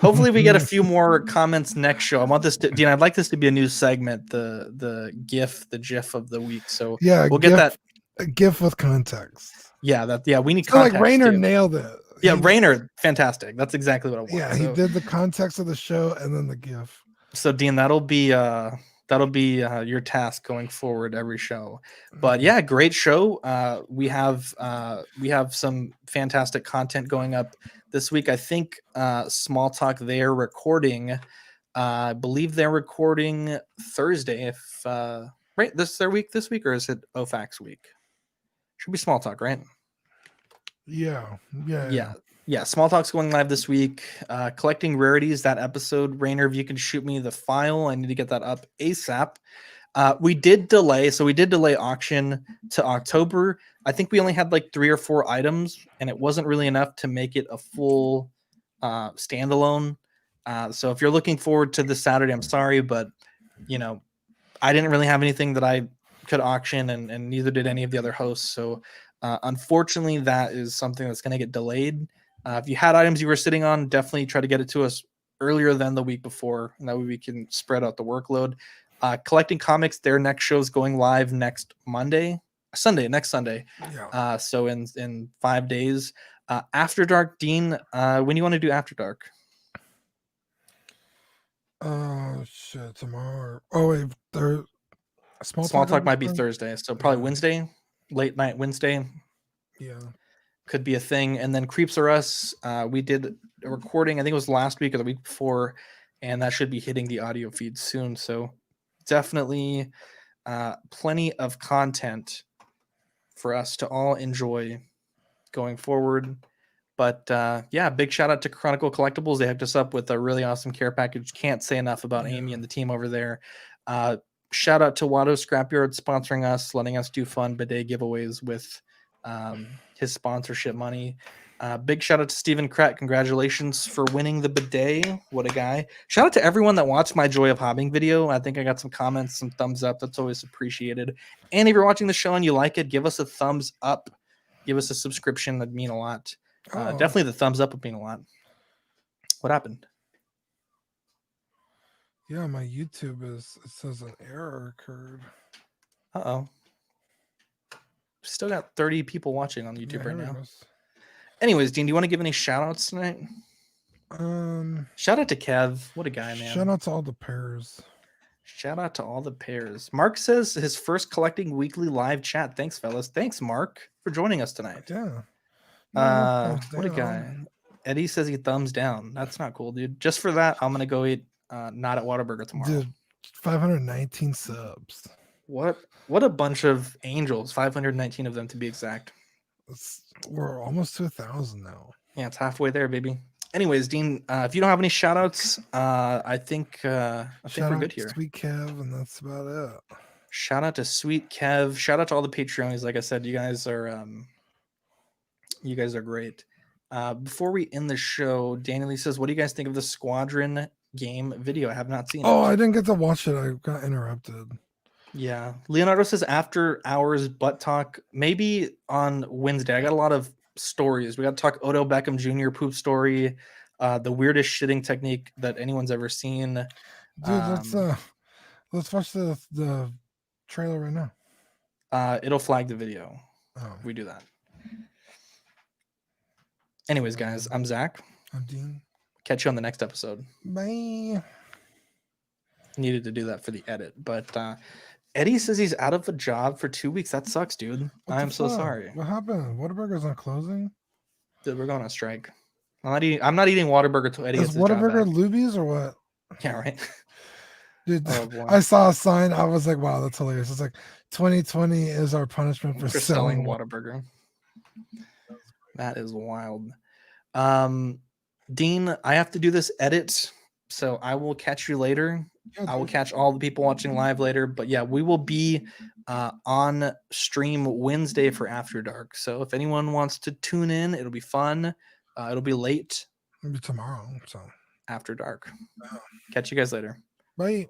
Speaker 1: Hopefully we get a few more comments next show. I want this to, Dean, I'd like this to be a new segment, the GIF of the week. So
Speaker 2: yeah,
Speaker 1: we'll get that
Speaker 2: a GIF with context.
Speaker 1: Yeah, we need
Speaker 2: so
Speaker 1: context.
Speaker 2: Like Rainer
Speaker 1: too.
Speaker 2: nailed it.
Speaker 1: Yeah, Rainer, fantastic. That's exactly what I want.
Speaker 2: Yeah, he did the context of the show and then the GIF.
Speaker 1: So Dean, that'll be your task going forward every show. But yeah, great show. We have some fantastic content going up this week. I think Small Talk, they're recording. I believe they're recording Thursday. If right, this is their week this week, or is it OFAX week? Should be Small Talk, right?
Speaker 2: Yeah.
Speaker 1: Small Talk's going live this week. Collecting Rarities, that episode. Rainer, if you can shoot me the file, I need to get that up ASAP. We did delay auction to October. I think we only had like 3 or 4 items, and it wasn't really enough to make it a full standalone. So if you're looking forward to this Saturday, I'm sorry, but I didn't really have anything that I could auction, and neither did any of the other hosts. So unfortunately, that is something that's going to get delayed. If you had items you were sitting on, definitely try to get it to us earlier than the week before, and that way we can spread out the workload. Collecting Comics, their next show is going live next next Sunday.
Speaker 2: Yeah.
Speaker 1: So in 5 days. After Dark, Dean, when do you want to do After Dark?
Speaker 2: Oh shit! Tomorrow. Oh wait,
Speaker 1: Small Talk might be Thursday, so probably Wednesday, late night Wednesday.
Speaker 2: Yeah.
Speaker 1: Could be a thing. And then Creeps Are Us, we did a recording, I think it was last week or the week before, and that should be hitting the audio feed soon. So definitely plenty of content for us to all enjoy going forward. But yeah, big shout out to Chronicle Collectibles. They hooked us up with a really awesome care package. Can't say enough about Amy and the team over there. Shout out to Watto Scrapyard sponsoring us, letting us do fun bidet giveaways with his sponsorship money. Big shout out to Stephen Kratt. Congratulations for winning the bidet. What a guy. Shout out to everyone that watched my Joy of Hobbing video. I think I got some comments, some thumbs up. That's always appreciated. And if you're watching the show and you like it, give us a thumbs up. Give us a subscription. That'd mean a lot. Definitely the thumbs up would mean a lot. What happened?
Speaker 2: Yeah, my YouTube it says an error occurred.
Speaker 1: Uh-oh. Still got 30 people watching on YouTube right now.
Speaker 2: Goes.
Speaker 1: Anyways, Dean, do you want to give any shout outs tonight? Shout out to Kev. What a guy, man.
Speaker 2: Shout out to all the pairs.
Speaker 1: Shout out to all the pairs. Mark says his first collecting weekly live chat. Thanks, fellas. Thanks, Mark, for joining us tonight.
Speaker 2: Yeah.
Speaker 1: What a guy. Eddie says he thumbs down. That's not cool, dude. Just for that, I'm gonna go eat not at Whataburger tomorrow.
Speaker 2: Dude, 519 subs.
Speaker 1: What a bunch of angels. 519 of them to be exact.
Speaker 2: We're almost to 1,000 now.
Speaker 1: Yeah, it's halfway there, baby. Anyways, Dean, if you don't have any shout outs, I think we're good here.
Speaker 2: Sweet Kev, and that's about it.
Speaker 1: Shout out to Sweet Kev. Shout out to all the Patreons. Like I said, you guys are great. Before we end the show, Daniel Lee says, what do you guys think of the Squadron game video? I have not seen it.
Speaker 2: Oh, I didn't get to watch it. I got interrupted.
Speaker 1: Yeah. Leonardo says after hours butt talk, maybe on Wednesday. I got a lot of stories. We got to talk Odell Beckham Jr. poop story, the weirdest shitting technique that anyone's ever seen.
Speaker 2: Dude, let's watch the trailer right now.
Speaker 1: It'll flag the video.
Speaker 2: Oh.
Speaker 1: If we do that. Anyways, guys, I'm Zach.
Speaker 2: I'm Dean.
Speaker 1: Catch you on the next episode.
Speaker 2: Bye.
Speaker 1: Needed to do that for the edit, but Eddie says he's out of a job for 2 weeks. That sucks, dude. I'm so sorry.
Speaker 2: What happened? Whataburger's not closing?
Speaker 1: Dude, we're going on strike. I'm not eating Whataburger until Eddie gets his job
Speaker 2: Whataburger
Speaker 1: back.
Speaker 2: Lubies or what?
Speaker 1: Yeah, right.
Speaker 2: Dude,
Speaker 1: Oh,
Speaker 2: I saw a sign. I was like, wow, that's hilarious. It's like 2020 is our punishment for selling
Speaker 1: Whataburger. That is wild. Dean, I have to do this edit, so I will catch you later. I will catch all the people watching live later. But yeah, we will be on stream Wednesday for After Dark. So if anyone wants to tune in, it'll be fun. It'll be late.
Speaker 2: It'll be tomorrow. So
Speaker 1: After Dark. Catch you guys later.
Speaker 2: Bye.